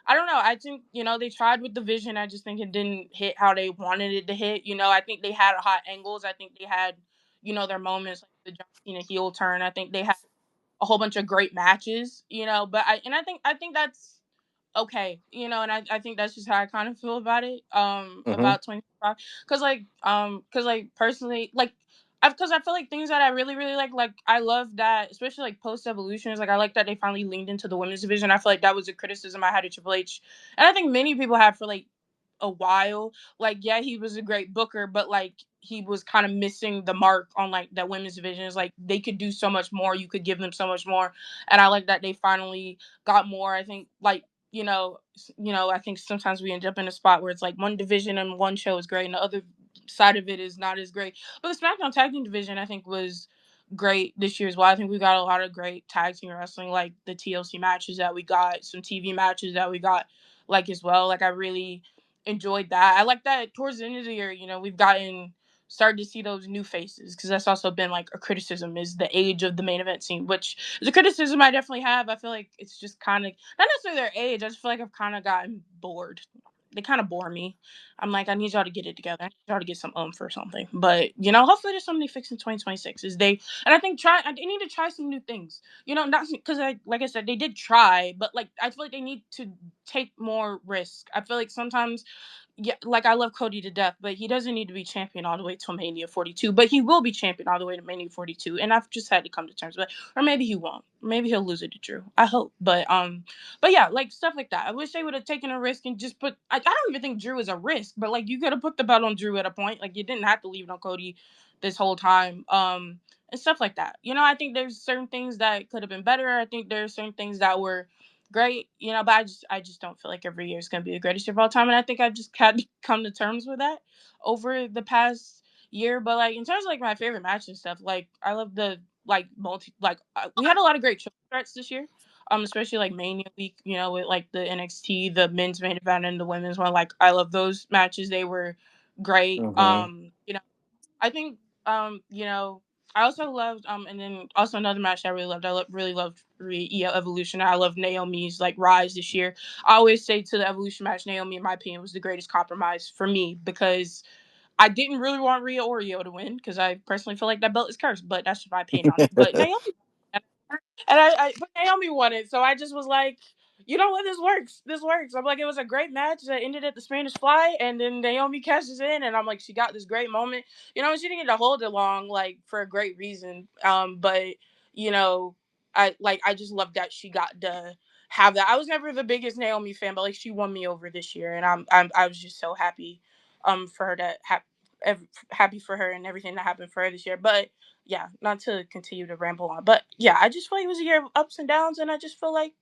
Speaker 4: I don't know. I think they tried with the vision. I just think it didn't hit how they wanted it to hit. You know, I think they had hot angles. I think they had their moments like the John Cena heel turn. I think they had a whole bunch of great matches, but I think that's okay, and I think that's just how I kind of feel about it,
Speaker 2: Hmm.
Speaker 4: about 25, because personally, like, because I feel like things that I really really like I love that, especially like post evolutions, like I like that they finally leaned into the women's division. I feel like that was a criticism I had of Triple H, and I think many people have for like a while. Like, yeah, he was a great booker, but like he was kind of missing the mark on like that women's division. It's like they could do so much more. You could give them so much more, and I like that they finally got more. I think like I think sometimes we end up in a spot where it's like one division and one show is great, and the other side of it is not as great. But the SmackDown Tag Team division, I think, was great this year as well. I think we got a lot of great tag team wrestling, like the TLC matches that we got, some TV matches that we got, like as well. Like I really enjoyed that. I like that towards the end of the year, we've gotten started to see those new faces, because that's also been like a criticism, is the age of the main event scene, which is a criticism I definitely have. I feel like it's just kind of not necessarily their age. I just feel like I've kind of gotten bored. They kind of bore me. I'm like, I need y'all to get it together. I need y'all to get some for something. But hopefully there's something they fix in 2026. Is they and I think they need to try some new things. Not because like I said, they did try, but like I feel like they need to take more risk. I feel like sometimes, yeah, like I love Cody to death, but he doesn't need to be champion all the way till Mania 42. But he will be champion all the way to Mania 42, and I've just had to come to terms with it. Or maybe he won't. Maybe he'll lose it to Drew. I hope. But yeah, like stuff like that. I wish they would have taken a risk and just put. I don't even think Drew is a risk, but like you could have put the belt on Drew at a point. Like you didn't have to leave it on Cody this whole time. And stuff like that. I think there's certain things that could have been better. I think there's certain things that were great, but I just don't feel like every year is gonna be the greatest year of all time, and I think I've just had to come to terms with that over the past year. But like in terms of like my favorite match and stuff, like I love the like we had a lot of great show starts this year, especially like Mania week, with like the NXT, the men's main event and the women's one. Like I love those matches; they were great.
Speaker 2: Hmm.
Speaker 4: I think I also loved and then also another match I really loved. Really loved Evolution. I love Naomi's like rise this year. I always say to the Evolution match, Naomi, in my opinion, was the greatest compromise for me, because I didn't really want Rhea Oreo to win, because I personally feel like that belt is cursed. But that's just my opinion on it. But Naomi, and but Naomi won it, so I just was like, you know what, this works. This works. I'm like, it was a great match that ended at the Spanish Fly, and then Naomi cashes in, and I'm like, she got this great moment. She didn't get to hold it long, like for a great reason. But you know, I just love that she got to have that. I was never the biggest Naomi fan, but like she won me over this year, and I was just so happy, for her to have. Happy for her and everything that happened for her this year. But yeah, not to continue to ramble on, but yeah, I just feel like it was a year of ups and downs, and I just feel like,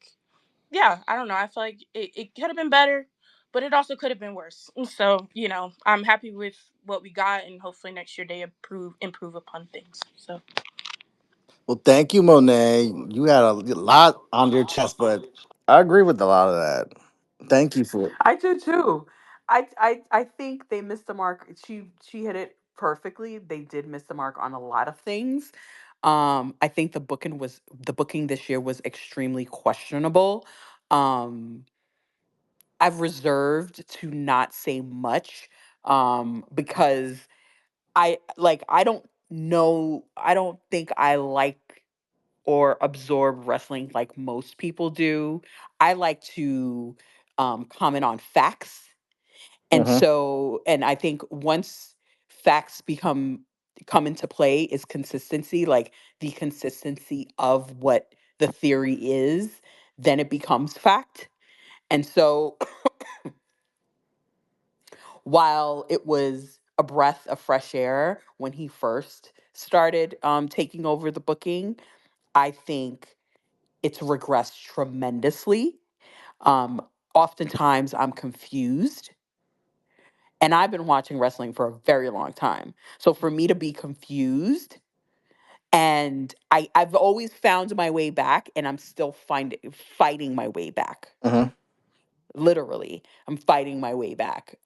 Speaker 4: yeah, I don't know, I feel like it could have been better, but it also could have been worse. So I'm happy with what we got, and hopefully next year they improve upon things. So
Speaker 2: Well, thank you, Monet. You had a lot on your chest, but I agree with a lot of that. Thank you for it.
Speaker 1: I do too. I think they missed the mark. She hit it perfectly. They did miss the mark on a lot of things. I think the booking this year was extremely questionable. Um, I've reserved to not say much, because I don't know. I don't think I like or absorb wrestling like most people do. I like to comment on facts. And
Speaker 2: Hmm.
Speaker 1: so, and I think once facts come into play is consistency, like the consistency of what the theory is, then it becomes fact. And so, while it was a breath of fresh air when he first started taking over the booking, I think it's regressed tremendously. Um, Oftentimes, I'm confused, And I've been watching wrestling for a very long time. So for me to be confused, and I've always found my way back, and I'm still fighting my way back.
Speaker 2: Hmm.
Speaker 1: Literally, I'm fighting my way back.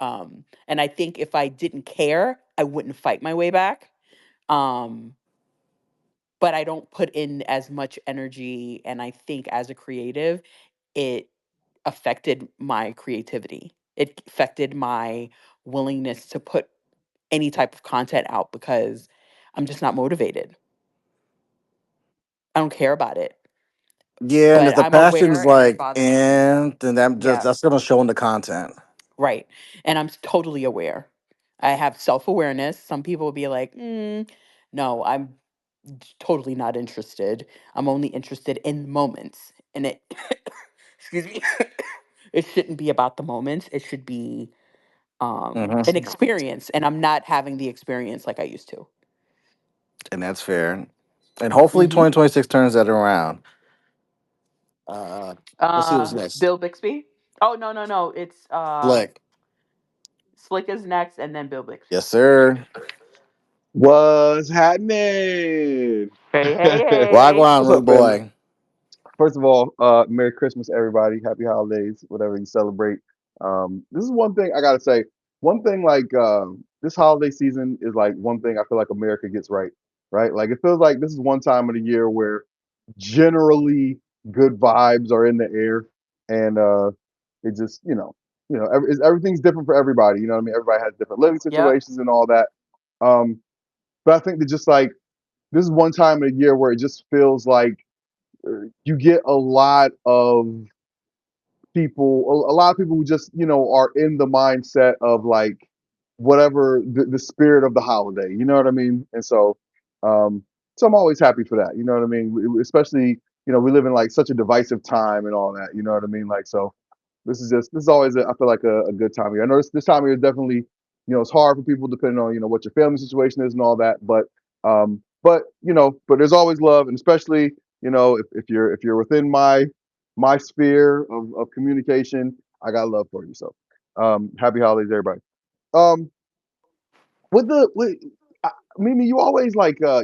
Speaker 1: And I think if I didn't care, I wouldn't fight my way back. Um, but I don't put in as much energy, and I think as a creative, it affected my creativity. It affected my willingness to put any type of content out because I'm just not motivated. I don't care about it.
Speaker 2: Yeah, and if
Speaker 1: But
Speaker 2: the
Speaker 1: I'm
Speaker 2: passion's
Speaker 1: aware and it
Speaker 2: like,
Speaker 1: bothers me.
Speaker 2: and then
Speaker 1: Yeah,
Speaker 2: that's gonna show in the content.
Speaker 1: right. And I'm totally aware. I have self awareness. Some people will be like, no, I'm totally not interested. I'm only interested in moments. And it, excuse me, it shouldn't be about the moments. It should be an
Speaker 2: Hmm.
Speaker 1: experience. And I'm not having the experience like I used to.
Speaker 2: And that's fair. And hopefully
Speaker 1: Hmm
Speaker 2: 2026 turns that around. Uh, let's see what's next.
Speaker 1: Bill Bixby. Oh, no, no, no. It's
Speaker 2: Flick.
Speaker 1: Slick is next and then Bill Bixby.
Speaker 2: Yes, sir.
Speaker 5: What's happening?
Speaker 1: Hey, hey, hey.
Speaker 2: Wagwan,
Speaker 5: What's
Speaker 2: rude
Speaker 5: up, family?
Speaker 2: boy.
Speaker 5: First of all, Merry Christmas, everybody. Happy holidays, whatever you celebrate. This is one thing I gotta say. One thing, like this holiday season is like one thing I feel like America gets right. Right? Like it feels like this is one time of the year where generally good vibes are in the air, and it just everything's different for everybody. You know what I mean? Everybody has different living
Speaker 1: Yep.
Speaker 5: situations and all that. Um, but I think that just like this is one time of the year where it just feels like you get a lot of people, a lot of people who just are in the mindset of like whatever the spirit of the holiday. You know what I mean? And um, so I'm always happy for that. You know what I mean? Especially we live in like such a divisive time and all that. You know what I mean? Like so, this is always I feel like a good time of year. I know this time of year is definitely it's hard for people depending on what your family situation is and all that. But there's always love, and especially if you're within my sphere of communication, I got love for you. So happy holidays, everybody. Um, with the with Mimi, you always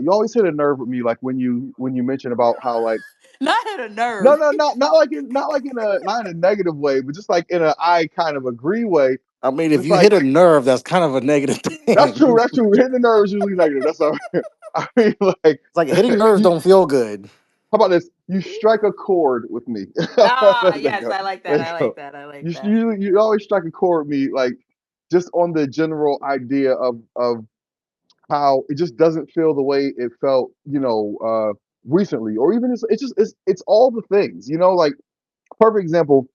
Speaker 5: you always hit a nerve with me, like when you mention about how like
Speaker 1: Not hit a
Speaker 5: no,
Speaker 1: nerve.
Speaker 5: no, not in a negative way, but just like in a I kind of agree way.
Speaker 2: I mean, if
Speaker 5: It's
Speaker 2: you
Speaker 5: like
Speaker 2: hit a nerve, that's kind of a negative
Speaker 5: that's true.
Speaker 2: thing.
Speaker 5: That's true. Hitting the nerve is usually negative. That's all right. I mean, like,
Speaker 2: It's like hitting nerves
Speaker 5: you,
Speaker 2: don't feel good.
Speaker 5: how about this? You strike a chord with me.
Speaker 1: Ah,
Speaker 5: there you
Speaker 1: yes,
Speaker 5: go.
Speaker 1: I like that.
Speaker 5: There you
Speaker 1: I like
Speaker 5: go.
Speaker 1: that. I like that.
Speaker 5: You always strike a chord with me, like just on the general idea of how it just doesn't feel the way it felt, recently, or even it's all the things, like perfect example.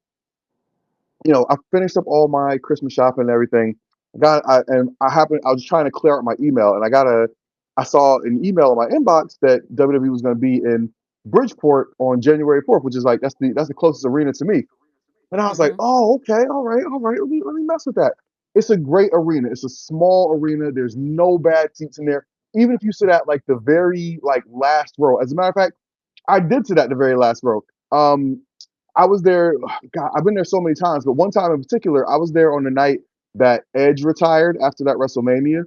Speaker 5: I finished up all my Christmas shopping and everything. I was trying to clear out my email, and I saw an email in my inbox that WWE was going to be in Bridgeport on January 4th, which is like that's the closest arena to me. And I was like,
Speaker 1: Hmm
Speaker 5: oh, okay, all right, let me mess with that. It's a great arena. It's a small arena. There's no bad seats in there. Even if you sit at like the very like last row. As a matter of fact, I did sit at the very last row. Um, I was there. God, I've been there so many times, but one time in particular, I was there on the night that Edge retired after that WrestleMania,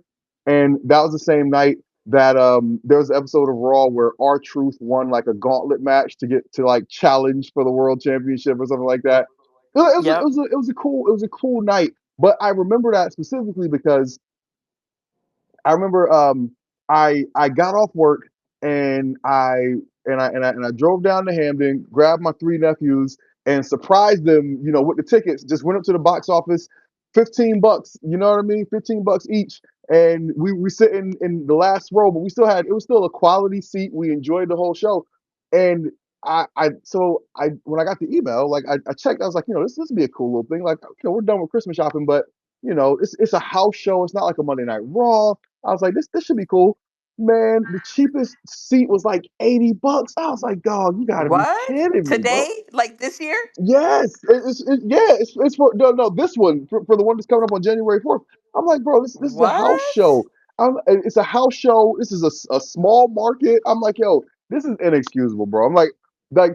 Speaker 5: and that was the same night that there was an episode of Raw where R-Truth won like a gauntlet match to get to like challenge for the world championship or something like that.
Speaker 1: Yep.
Speaker 5: It was a cool night, but I remember that specifically because I remember I got off work and I drove down to Hamden, grabbed my three nephews and surprised them, with the tickets. Just went up to the box office, $15, you know what I mean? $15 each. And we sit in the last row, but it was still a quality seat. We enjoyed the whole show. And I when I got the email, like I checked, I was like, this would be a cool little thing. Like, okay, we're done with Christmas shopping, but it's a house show. It's not like a Monday Night Raw. I was like, this should be cool. Man, the cheapest seat was like $80. I was like, dog, you gotta be
Speaker 1: What?
Speaker 5: kidding me, bro.
Speaker 1: Today? Like this year?
Speaker 5: Yes, it's for no this one for the one that's coming up on January 4th. I'm like, bro, this is a house
Speaker 1: What?
Speaker 5: show. It's a house show. This is a small market. I'm like, yo, this is inexcusable, bro. I'm like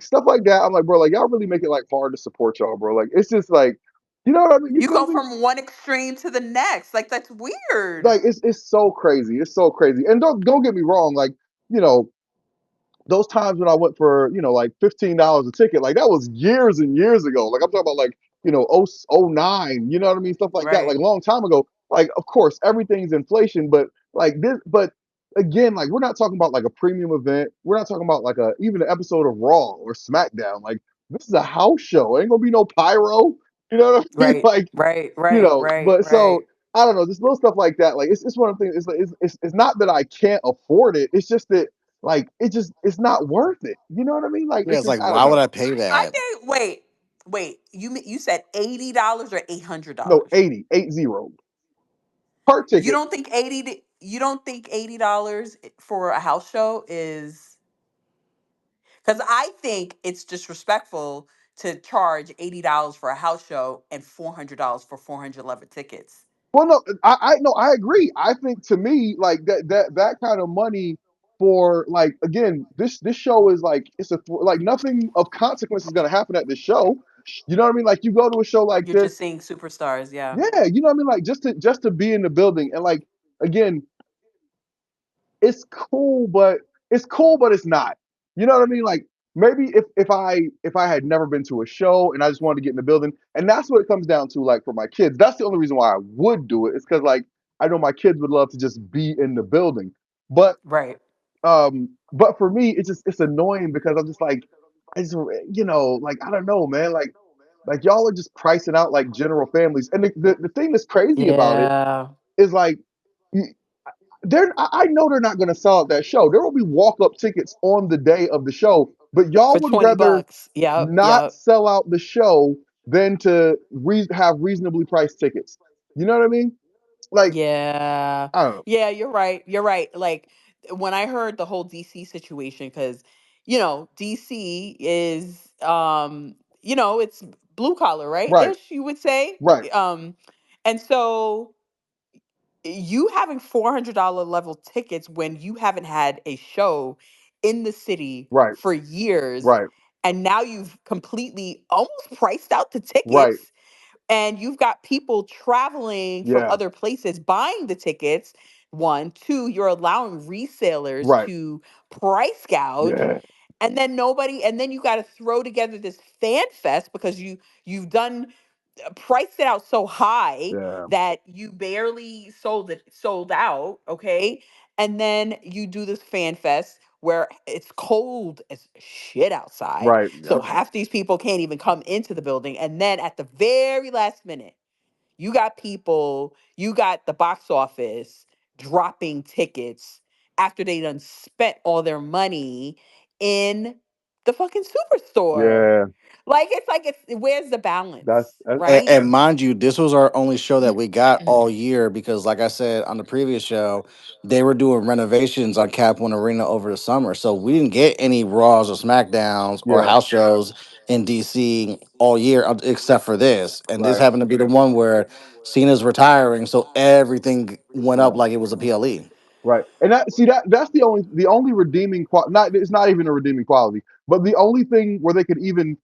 Speaker 5: stuff like that. I'm like, bro, like y'all really make it like hard to support y'all, bro. Like it's just like You know what I mean? You
Speaker 1: You
Speaker 5: feel
Speaker 1: go
Speaker 5: me?
Speaker 1: from one extreme to the next. Like that's weird.
Speaker 5: Like it's so crazy. It's so crazy. And don't get me wrong. Like you know, those times when I went for, like $15 a ticket, like that was years and years ago. Like I'm talking about like, 09, you know what I mean? Stuff like that, like
Speaker 1: Right.
Speaker 5: a long time ago. Like, of course, everything's inflation, but like this, but again, like we're not talking about like a premium event. We're not talking about like even an episode of Raw or SmackDown. Like this is a house show. Ain't gonna be no pyro. You know what I mean?
Speaker 1: Right.
Speaker 5: Like,
Speaker 1: Right. Right. Right.
Speaker 5: but
Speaker 1: Right.
Speaker 5: so I don't know, just little stuff like that. Like it's one of the things. It's not that I can't afford it. It's just that like it's not worth it. You know what I mean? Like
Speaker 2: Yeah,
Speaker 5: it's
Speaker 2: it's
Speaker 5: just
Speaker 2: like,
Speaker 5: I don't
Speaker 2: why would
Speaker 5: know.
Speaker 2: I pay
Speaker 1: I
Speaker 2: that?
Speaker 1: think. Wait. Wait. You said $80 or
Speaker 5: No,
Speaker 1: $800?
Speaker 5: 80 per
Speaker 1: You
Speaker 5: ticket.
Speaker 1: don't think you don't think $80 for a house show is, because I think it's disrespectful to charge $80 for a house show and $400 for 411 tickets.
Speaker 5: Well, no, I no, I agree. I think to me, like that kind of money for like again, this show is like like nothing of consequence is gonna happen at this show. You know what I mean? Like you go to a show like
Speaker 1: You're just
Speaker 5: this,
Speaker 1: seeing superstars, yeah.
Speaker 5: yeah, you know what I mean? Like just to be in the building and like again, it's cool, but it's not. You know what I mean? Like maybe if I had never been to a show and I just wanted to get in the building, and that's what it comes down to. Like for my kids, that's the only reason why I would do it. It's because like I know my kids would love to just be in the building, but
Speaker 1: Right.
Speaker 5: but for me, it's annoying because I'm just like I just like I don't know, man, like y'all are just pricing out like general families, and the thing that's crazy about it
Speaker 1: Yeah.
Speaker 5: is like I know they're not going to sell out that show. There will be walk up tickets on the day of the show, but y'all
Speaker 1: For
Speaker 5: would
Speaker 1: 20
Speaker 5: rather
Speaker 1: bucks. Yep.
Speaker 5: not
Speaker 1: Yep.
Speaker 5: sell out the show than to have reasonably priced tickets. You know what I mean? Like
Speaker 1: Yeah.
Speaker 5: I don't know.
Speaker 1: Yeah, you're right. You're right. Like when I heard the whole DC situation, because DC is it's blue collar, right?
Speaker 5: Right,
Speaker 1: Ish, you would say.
Speaker 5: right,
Speaker 1: And so you having $400 level tickets when you haven't had a show in the city
Speaker 5: right,
Speaker 1: for years,
Speaker 5: right,
Speaker 1: and now you've completely almost priced out the
Speaker 5: right.
Speaker 1: tickets, and you've got people traveling from
Speaker 5: Yeah,
Speaker 1: other places buying the tickets. One, two, you're allowing resellers
Speaker 5: right.
Speaker 1: to price gouge,
Speaker 5: Yeah,
Speaker 1: and then you got to throw together this fan fest because you've done priced it out so high
Speaker 5: yeah.
Speaker 1: that you barely sold out, okay? And then you do this fan fest where it's cold as shit outside.
Speaker 5: Right.
Speaker 1: So
Speaker 5: Yep.
Speaker 1: half these people can't even come into the building. And then at the very last minute, you got the box office dropping tickets after they done spent all their money in the fucking superstore.
Speaker 5: Yeah.
Speaker 1: Like it's where's the balance,
Speaker 5: That's
Speaker 1: right?
Speaker 2: And mind you, this was our only show that we got all year because, like I said on the previous show, they were doing renovations on Cap One Arena over the summer. So we didn't get any Raws or SmackDowns or
Speaker 5: yeah.
Speaker 2: house shows in DC all year except for this. And this
Speaker 5: Right.
Speaker 2: happened to be the one where Cena's retiring. So everything went up
Speaker 5: Yeah.
Speaker 2: like it was a PLE.
Speaker 5: Right. And that's the only redeeming not it's not even a redeeming quality, but the only thing where they could even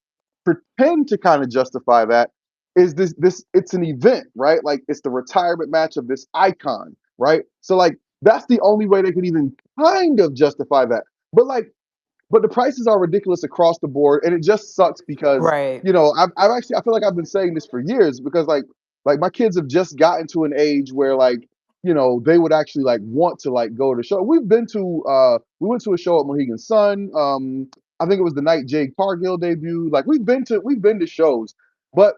Speaker 5: pretend to kind of justify that is this it's an event, right? Like it's the retirement match of this icon, right? So like that's the only way they could even kind of justify that. But like but the prices are ridiculous across the board, and it just sucks because
Speaker 1: Right.
Speaker 5: I've actually I feel like I've been saying this for years because like my kids have just gotten to an age where like they would actually like want to like go to the show. We went to a show at Mohegan Sun. I think it was the night Jade Cargill debuted. Like we've been to shows, but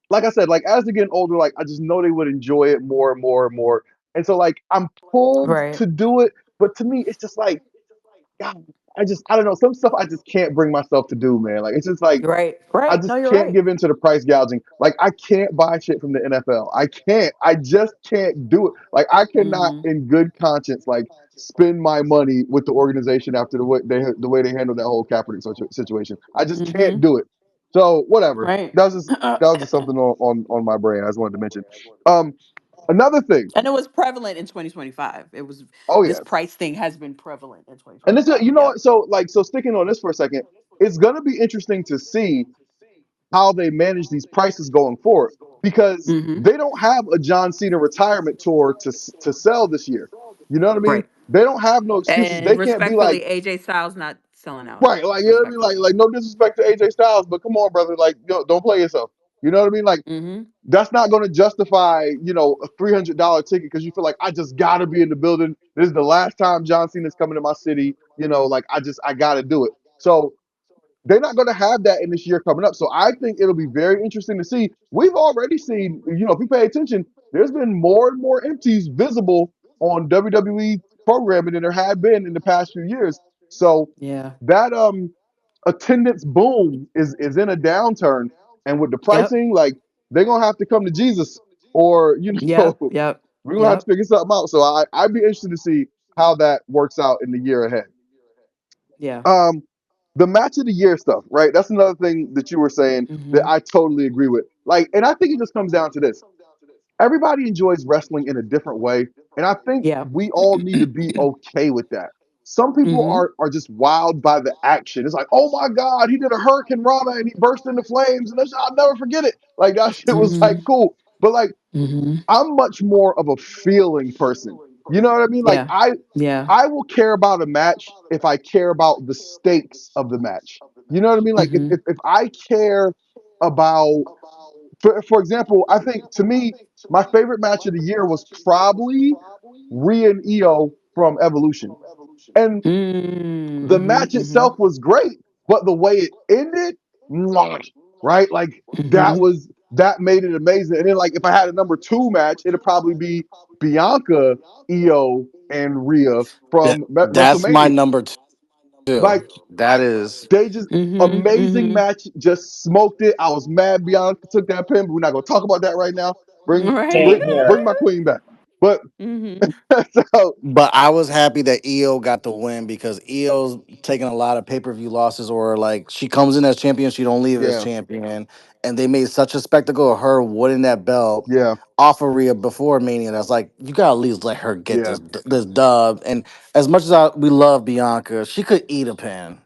Speaker 5: like I said, like as they get older, like I just know they would enjoy it more and more and more. And so like I'm pulled
Speaker 1: Right.
Speaker 5: to do it, but to me it's just like God, I don't know. Some stuff I just can't bring myself to do, man. Like it's just like
Speaker 1: Right.
Speaker 5: I
Speaker 1: Right. No,
Speaker 5: just
Speaker 1: you're
Speaker 5: can't
Speaker 1: right.
Speaker 5: give in to the price gouging. Like I can't buy shit from the NFL. I can't. I just can't do it. Like I cannot,
Speaker 1: Mm-hmm.
Speaker 5: in good conscience, like spend my money with the organization after the way they handled that whole Kaepernick situation. I just can't
Speaker 1: Mm-hmm.
Speaker 5: do it. So whatever.
Speaker 1: Right.
Speaker 5: That was just something on my brain. I just wanted to mention. Um, another thing.
Speaker 1: And it was prevalent in 2025. It was
Speaker 5: Oh
Speaker 1: This
Speaker 5: yeah,
Speaker 1: price thing has been prevalent in
Speaker 5: and this is
Speaker 1: 2025.
Speaker 5: you know
Speaker 1: Yep.
Speaker 5: what? So sticking on this for a second, it's gonna be interesting to see. how they manage these prices going forward because
Speaker 1: Mm-hmm.
Speaker 5: they don't have a John Cena retirement tour to sell this year. You know what I mean?
Speaker 1: Right.
Speaker 5: They don't have no excuses.
Speaker 1: And
Speaker 5: They can't be like,
Speaker 1: respectfully, AJ Styles not selling out.
Speaker 5: right, like you know what I mean?
Speaker 1: Respectfully.
Speaker 5: Like no disrespect to AJ Styles, but come on, brother, like don't play yourself. You know what I mean? Like
Speaker 1: Mm-hmm.
Speaker 5: that's not going to justify, a $300 ticket because you feel like I just got to be in the building. This is the last time John Cena's coming to my city. Like I got to do it. So they're not going to have that in this year coming up. So I think it'll be very interesting to see. We've already seen, if you pay attention, there's been more and more empties visible on WWE programming than there had been in the past few years. So
Speaker 1: Yeah.
Speaker 5: that attendance boom is in a downturn, and with the
Speaker 1: Yep.
Speaker 5: pricing, like they're gonna have to come to Jesus, or
Speaker 1: Yep. Yep.
Speaker 5: we're gonna have to
Speaker 1: Yep.
Speaker 5: figure something out. So I'd be interested to see how that works out in the year ahead.
Speaker 1: Yeah.
Speaker 5: Um, the match of the year stuff, right? That's another thing that you were saying that
Speaker 1: Mm-hmm.
Speaker 5: I totally agree with. Like, and I think it just comes down to this: everybody enjoys wrestling in a different way, and I think
Speaker 1: Yeah.
Speaker 5: we all need to be okay with that. Some people
Speaker 1: Mm-hmm.
Speaker 5: are just wowed by the action. It's like, oh my God, he did a Hurricane Rana and he burst into flames, and I'll never forget it. Like that shit was like
Speaker 1: Mm-hmm.
Speaker 5: cool. But like
Speaker 1: Mm-hmm.
Speaker 5: I'm much more of a feeling person. You know what I mean? Like
Speaker 1: Yeah.
Speaker 5: I
Speaker 1: Yeah.
Speaker 5: I will care about a match if I care about the stakes of the match. You know what I mean? Like if
Speaker 1: Mm-hmm.
Speaker 5: if, if I care about, for example, I think to me my favorite match of the year was probably Rhea and Io from Evolution. And the
Speaker 1: Mm-hmm.
Speaker 5: match itself
Speaker 1: Mm-hmm.
Speaker 5: was great, but the way it ended, mwah, right? Like
Speaker 1: Mm-hmm.
Speaker 5: that made it amazing. And then like if I had a number two match, it'd probably be Bianca, Io, and Rhea
Speaker 2: That
Speaker 5: from
Speaker 2: that's my
Speaker 5: WrestleMania.
Speaker 2: number two.
Speaker 5: Like
Speaker 2: That is
Speaker 5: they just
Speaker 1: Mm-hmm.
Speaker 5: amazing
Speaker 1: Mm-hmm.
Speaker 5: match, just smoked it. I was mad Bianca took that pin, but we're not gonna talk about that right now. Bring
Speaker 1: Right.
Speaker 5: bring
Speaker 3: Same here.
Speaker 5: bring my queen back. But
Speaker 1: Mm-hmm.
Speaker 5: so
Speaker 2: But I was happy that EO got the win because EO's taking a lot of pay-per-view losses, or like she comes in as champion, she don't leave as
Speaker 5: yeah,
Speaker 2: champion. And they made such a spectacle of her winning that belt
Speaker 5: yeah,
Speaker 2: off of Rhea before Mania. That's like you gotta at least let her get
Speaker 5: yeah.
Speaker 2: this dub. And as much as we love Bianca, she could eat a pin.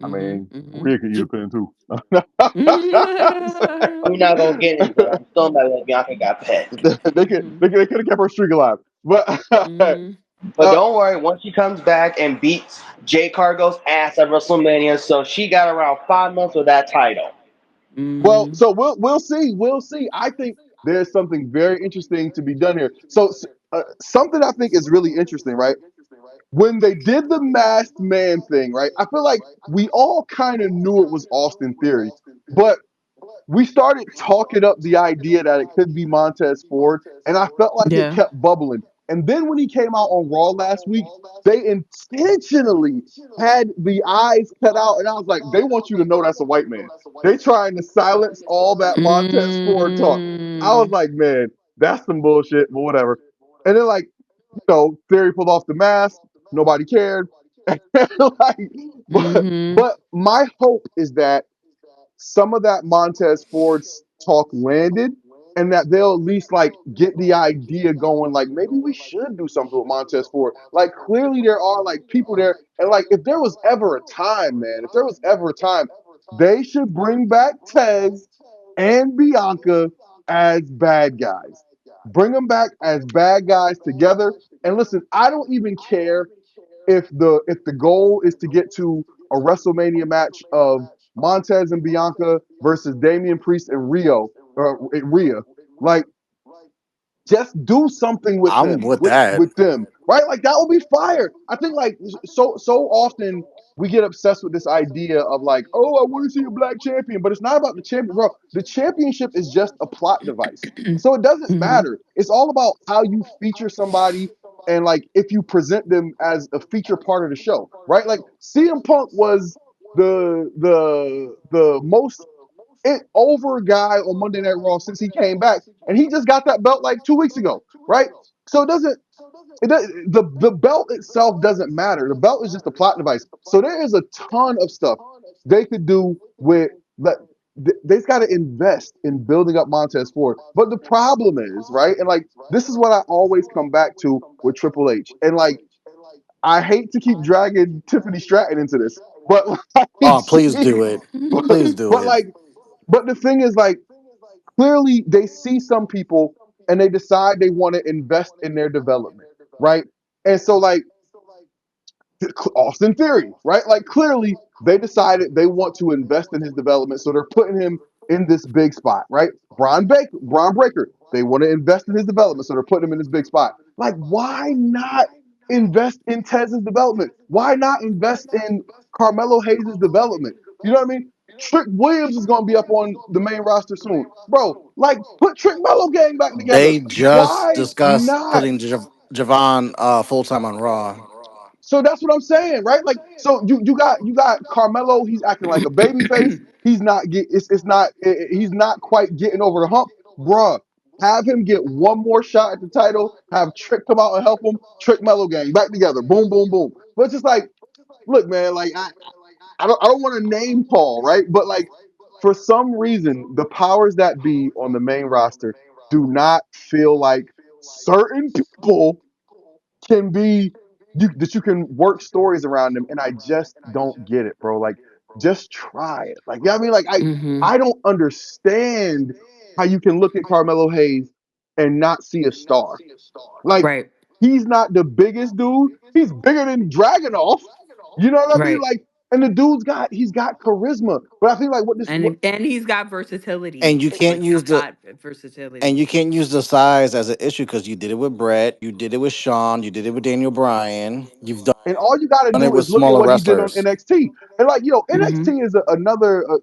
Speaker 5: I
Speaker 1: Mm-hmm.
Speaker 5: mean,
Speaker 1: Mm-hmm.
Speaker 5: Rhea could eat a
Speaker 2: She,
Speaker 5: pin too.
Speaker 3: We're not gonna get into it. I'm still mad that Bianca got picked.
Speaker 1: Mm-hmm.
Speaker 5: They could have kept her streak alive. But
Speaker 1: Mm-hmm.
Speaker 3: But
Speaker 5: uh,
Speaker 3: don't worry, once she comes back and beats Jay Cargo's ass at WrestleMania, so she got around 5 months with that title.
Speaker 5: well,
Speaker 1: Mm-hmm.
Speaker 5: so we'll see. We'll see. I think there's something very interesting to be done here. So something I think is really interesting, right? When they did the masked man thing, right? I feel like we all kind of knew it was Austin Theory, but we started talking up the idea that it could be Montez Ford, and I felt like it
Speaker 1: Yeah.
Speaker 5: kept bubbling. And then when he came out on Raw last week, they intentionally had the eyes cut out, and I was like, they want you to know that's a white man. They trying to silence all that Montez Ford talk. I was
Speaker 1: Mm.
Speaker 5: like, man, that's some bullshit, but whatever. And then like, Theory pulled off the mask, nobody cared. like, but
Speaker 1: Mm-hmm.
Speaker 5: but my hope is that some of that Montez Ford's talk landed, and that they'll at least like get the idea going. Like maybe we should do something with Montez Ford. Like clearly there are like people there, and like if there was ever a time, man, if there was ever a time, they should bring back Tez and Bianca as bad guys. Bring them back as bad guys together. And listen, I don't even care if the goal is to get to a WrestleMania match of Montez and Bianca versus Damian Priest and Rhea, like just do something with
Speaker 2: I'm
Speaker 5: them,
Speaker 2: with
Speaker 5: with
Speaker 2: that.
Speaker 5: with them, right? Like that would be fire. I think like so often we get obsessed with this idea of like, oh, I want to see a black champion, but it's not about the champion, bro. The championship is just a plot device, so it doesn't
Speaker 1: Mm-hmm.
Speaker 5: matter. It's all about how you feature somebody and like if you present them as a feature part of the show, right? Like CM Punk was the most it over guy on Monday Night Raw since he came back, and he just got that belt like 2 weeks ago, right? So the belt itself doesn't matter. The belt is just a plot device. So there is a ton of stuff they could do with that. They've got to invest in building up Montez Ford. But the problem is, right? And like this is what I always come back to with Triple H. And like I hate to keep dragging Tiffany Stratton into this, but like
Speaker 2: Oh, please do it.
Speaker 5: but,
Speaker 2: Please do
Speaker 5: but like
Speaker 2: it.
Speaker 5: But the thing is, like, clearly they see some people and they decide they want to invest in their development, right? And so, like, Austin Theory, right? Like, clearly they decided they want to invest in his development, so they're putting him in this big spot, right? Braun Breaker, they want to invest in his development, so they're putting him in this big spot. Like, why not invest in Tez's development? Why not invest in Carmelo Hayes' development? You know what I mean? Trick Williams is going to be up on the main roster soon, bro. Like, put Trick Mello gang back together.
Speaker 2: They just
Speaker 5: Why
Speaker 2: discussed
Speaker 5: not?
Speaker 2: putting Javon full time on Raw.
Speaker 5: So that's what I'm saying, right? Like, so you got Carmelo. He's acting like a baby face. He's not get. It's not. He's not quite getting over the hump, bruh. Have him get one more shot at the title. Have Trick come out and help him. Trick Mello gang back together. Boom, boom, boom. But it's just like, look, man. Like, I don't want to name call, right? But like, for some reason, the powers that be on the main roster do not feel like certain people can be that you can work stories around them, and I just don't get it, bro. Like, just try it. Like, yeah, I mean, like,
Speaker 1: Hmm.
Speaker 5: I don't understand how you can look at Carmelo Hayes and not see a star. Like,
Speaker 1: Right.
Speaker 5: he's not the biggest dude. He's bigger than Dragonoff. You know what I mean?
Speaker 1: Right.
Speaker 5: Like, and the dude's got charisma. But I think like
Speaker 1: And he's got versatility.
Speaker 2: And you can't
Speaker 1: Like
Speaker 2: use
Speaker 1: he's
Speaker 2: the
Speaker 1: got
Speaker 2: and
Speaker 1: versatility.
Speaker 2: you can't use the size as an issue because you did it with Brett, you did it with Sean, you did it with Daniel Bryan, you've done
Speaker 5: And all you got to
Speaker 2: it
Speaker 5: do
Speaker 2: with
Speaker 5: is look at
Speaker 2: smaller
Speaker 5: what he did on
Speaker 2: wrestlers.
Speaker 5: NXT. And like,
Speaker 1: Hmm.
Speaker 5: NXT is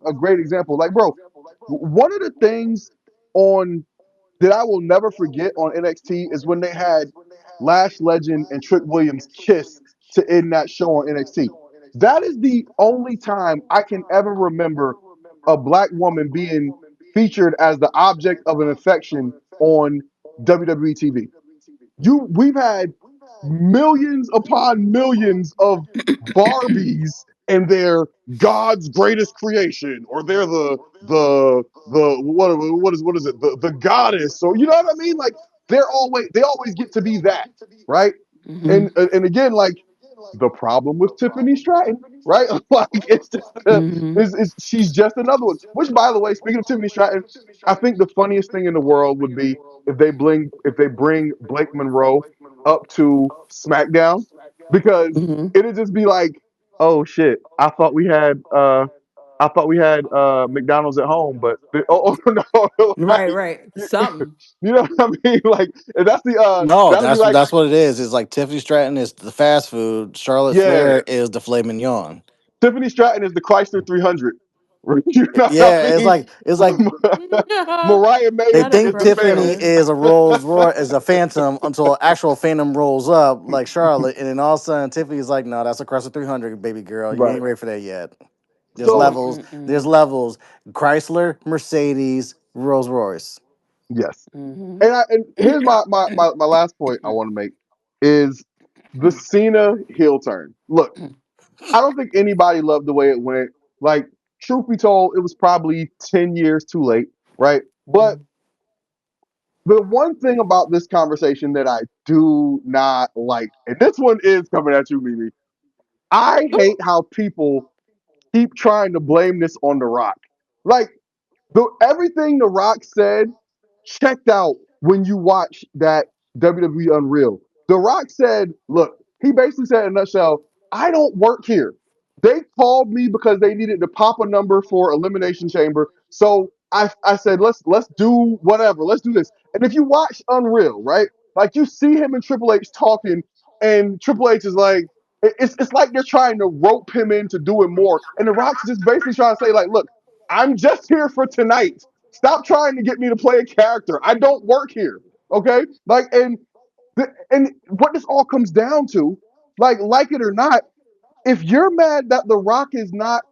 Speaker 5: a great example. Like, bro, one of the things on that I will never forget on NXT is when they had Lash Legend and Trick Williams kiss to end that show on NXT. That is the only time I can ever remember a black woman being featured as the object of an affection on WWE TV. We've had millions upon millions of Barbies and they're God's greatest creation, or they're the what is it, the goddess, or you know what I mean? Like, they always get to be that, right?
Speaker 1: Hmm.
Speaker 5: And again, like, the problem with Tiffany Stratton, right? Like, it's just
Speaker 1: Hmm.
Speaker 5: she's just another one. Which, by the way, speaking of Tiffany Stratton, I think the funniest thing in the world would be if they bring Blake Monroe up to SmackDown, because
Speaker 1: Hmm.
Speaker 5: it'd just be like, oh shit, I thought we had McDonald's at home, but no,
Speaker 1: Right.
Speaker 5: like,
Speaker 1: Right.
Speaker 5: you,
Speaker 1: Something.
Speaker 5: you know what I mean? Like, and that's the
Speaker 2: No,
Speaker 5: that'd be
Speaker 2: that's
Speaker 5: like,
Speaker 2: that's what it is. It's like Tiffany Stratton is the fast food, Charlotte
Speaker 5: yeah,
Speaker 2: Flair is the filet mignon.
Speaker 5: Tiffany Stratton is the Chrysler 300. You know what
Speaker 2: Yeah,
Speaker 5: I
Speaker 2: it's
Speaker 5: mean?
Speaker 2: like
Speaker 5: Mariah
Speaker 2: they
Speaker 5: May
Speaker 1: Not a
Speaker 2: think
Speaker 5: is the
Speaker 2: Tiffany
Speaker 5: Phantom.
Speaker 1: Chrysler.
Speaker 2: is a Rolls Royce, is a Phantom until actual Phantom rolls up like Charlotte, and then all of a sudden Tiffany's like, "No, that's a Chrysler 300, baby girl. You ain't
Speaker 5: Right.
Speaker 2: ready for that yet." There's
Speaker 5: So
Speaker 2: levels. There's
Speaker 1: Mm-mm-mm.
Speaker 2: levels. Chrysler, Mercedes, Rolls Royce.
Speaker 5: yes,
Speaker 1: Hmm.
Speaker 5: and here's my last point I want to make is the Cena heel turn. Look, I don't think anybody loved the way it went. Like, truth be told, it was probably 10 years too late, right? But the one thing about this conversation that I do not like, and this one is coming at you, Mimi. I hate how people keep trying to blame this on The Rock. Like, everything The Rock said checked out when you watch that WWE Unreal. The Rock said, look, he basically said in a nutshell, I don't work here. They called me because they needed to pop a number for Elimination Chamber. So I said, let's do whatever. Let's do this. And if you watch Unreal, right? Like, you see him and Triple H talking, and Triple H is like, it's like they're trying to rope him into doing more. And The Rock's just basically trying to say, like, look, I'm just here for tonight. Stop trying to get me to play a character. I don't work here. Okay? Like, and what this all comes down to, like it or not, if you're mad that The Rock is not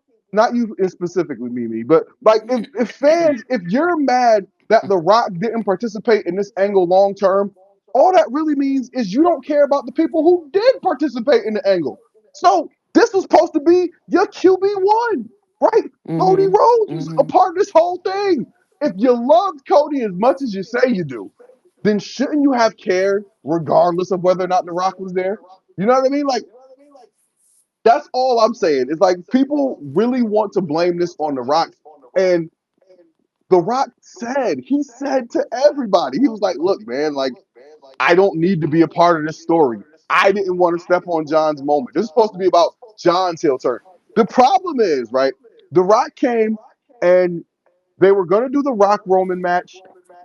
Speaker 5: you specifically, Mimi, but like, if fans, if you're mad that The Rock didn't participate in this angle long term, all that really means is you don't care about the people who did participate in the angle. So this was supposed to be your QB1, right? Cody
Speaker 1: Hmm.
Speaker 5: Rhodes was a
Speaker 1: Hmm.
Speaker 5: part of this whole thing. If you loved Cody as much as you say you do, then shouldn't you have cared regardless of whether or not The Rock was there? You know what I mean? Like, that's all I'm saying. It's like people really want to blame this on The Rock. And The Rock he said to everybody, he was like, look, man, like, I don't need to be a part of this story. I didn't want to step on John's moment. This is supposed to be about John's heel turn. The problem is, right? The Rock came and they were going to do the Rock Roman match.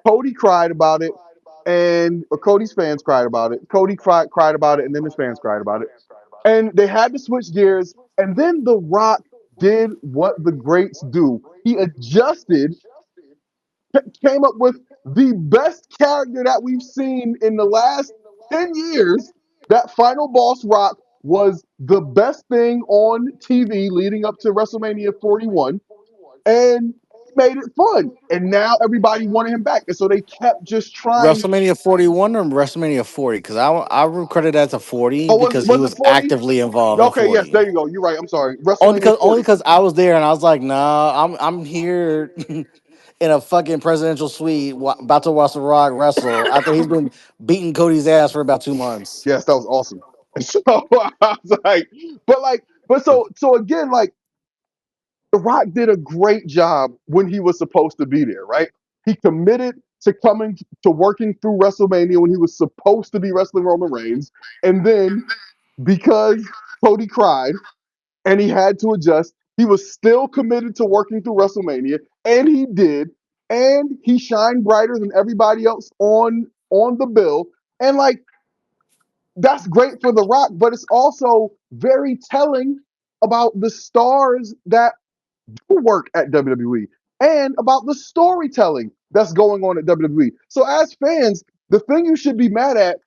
Speaker 5: Cody cried about it, and or Cody's fans cried about it. Cody cried about it, and then his fans cried about it. And they had to switch gears. And then The Rock did what the greats do. He adjusted, came up with the best character that we've seen in the last 10 years. That final boss Rock was the best thing on TV leading up to WrestleMania 41. And made it fun. And now everybody wanted him back. And so they kept just trying.
Speaker 2: WrestleMania 41 or WrestleMania 40? Because I would credit that to 40
Speaker 5: Oh,
Speaker 2: because he
Speaker 5: was it
Speaker 2: was
Speaker 5: 40?
Speaker 2: actively involved in
Speaker 5: Okay, yes,
Speaker 2: 40.
Speaker 5: there you go. You're right. I'm sorry. WrestleMania
Speaker 2: Only
Speaker 5: 40.
Speaker 2: because I was there and I was like, nah, I'm here in a fucking presidential suite about to watch The Rock wrestle after he's been beating Cody's ass for about 2 months.
Speaker 5: Yes, that was awesome. And so I was like, but so again, like The Rock did a great job when he was supposed to be there, right? He committed to coming to working through WrestleMania when he was supposed to be wrestling Roman Reigns. And then because Cody cried and he had to adjust, he was still committed to working through WrestleMania, and he did. And he shined brighter than everybody else on the bill. And like that's great for The Rock, but it's also very telling about the stars that do work at WWE and about the storytelling that's going on at WWE. So as fans, the thing you should be mad at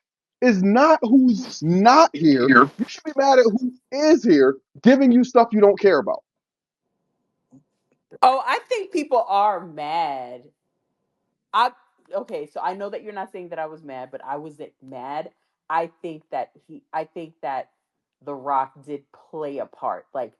Speaker 5: is not who's not here. You should be mad at who is here giving you stuff you don't care about.
Speaker 1: Oh, I think people are mad. I okay, so I know that you're not saying that I was mad, but I was mad. I think that The Rock did play a part. Like,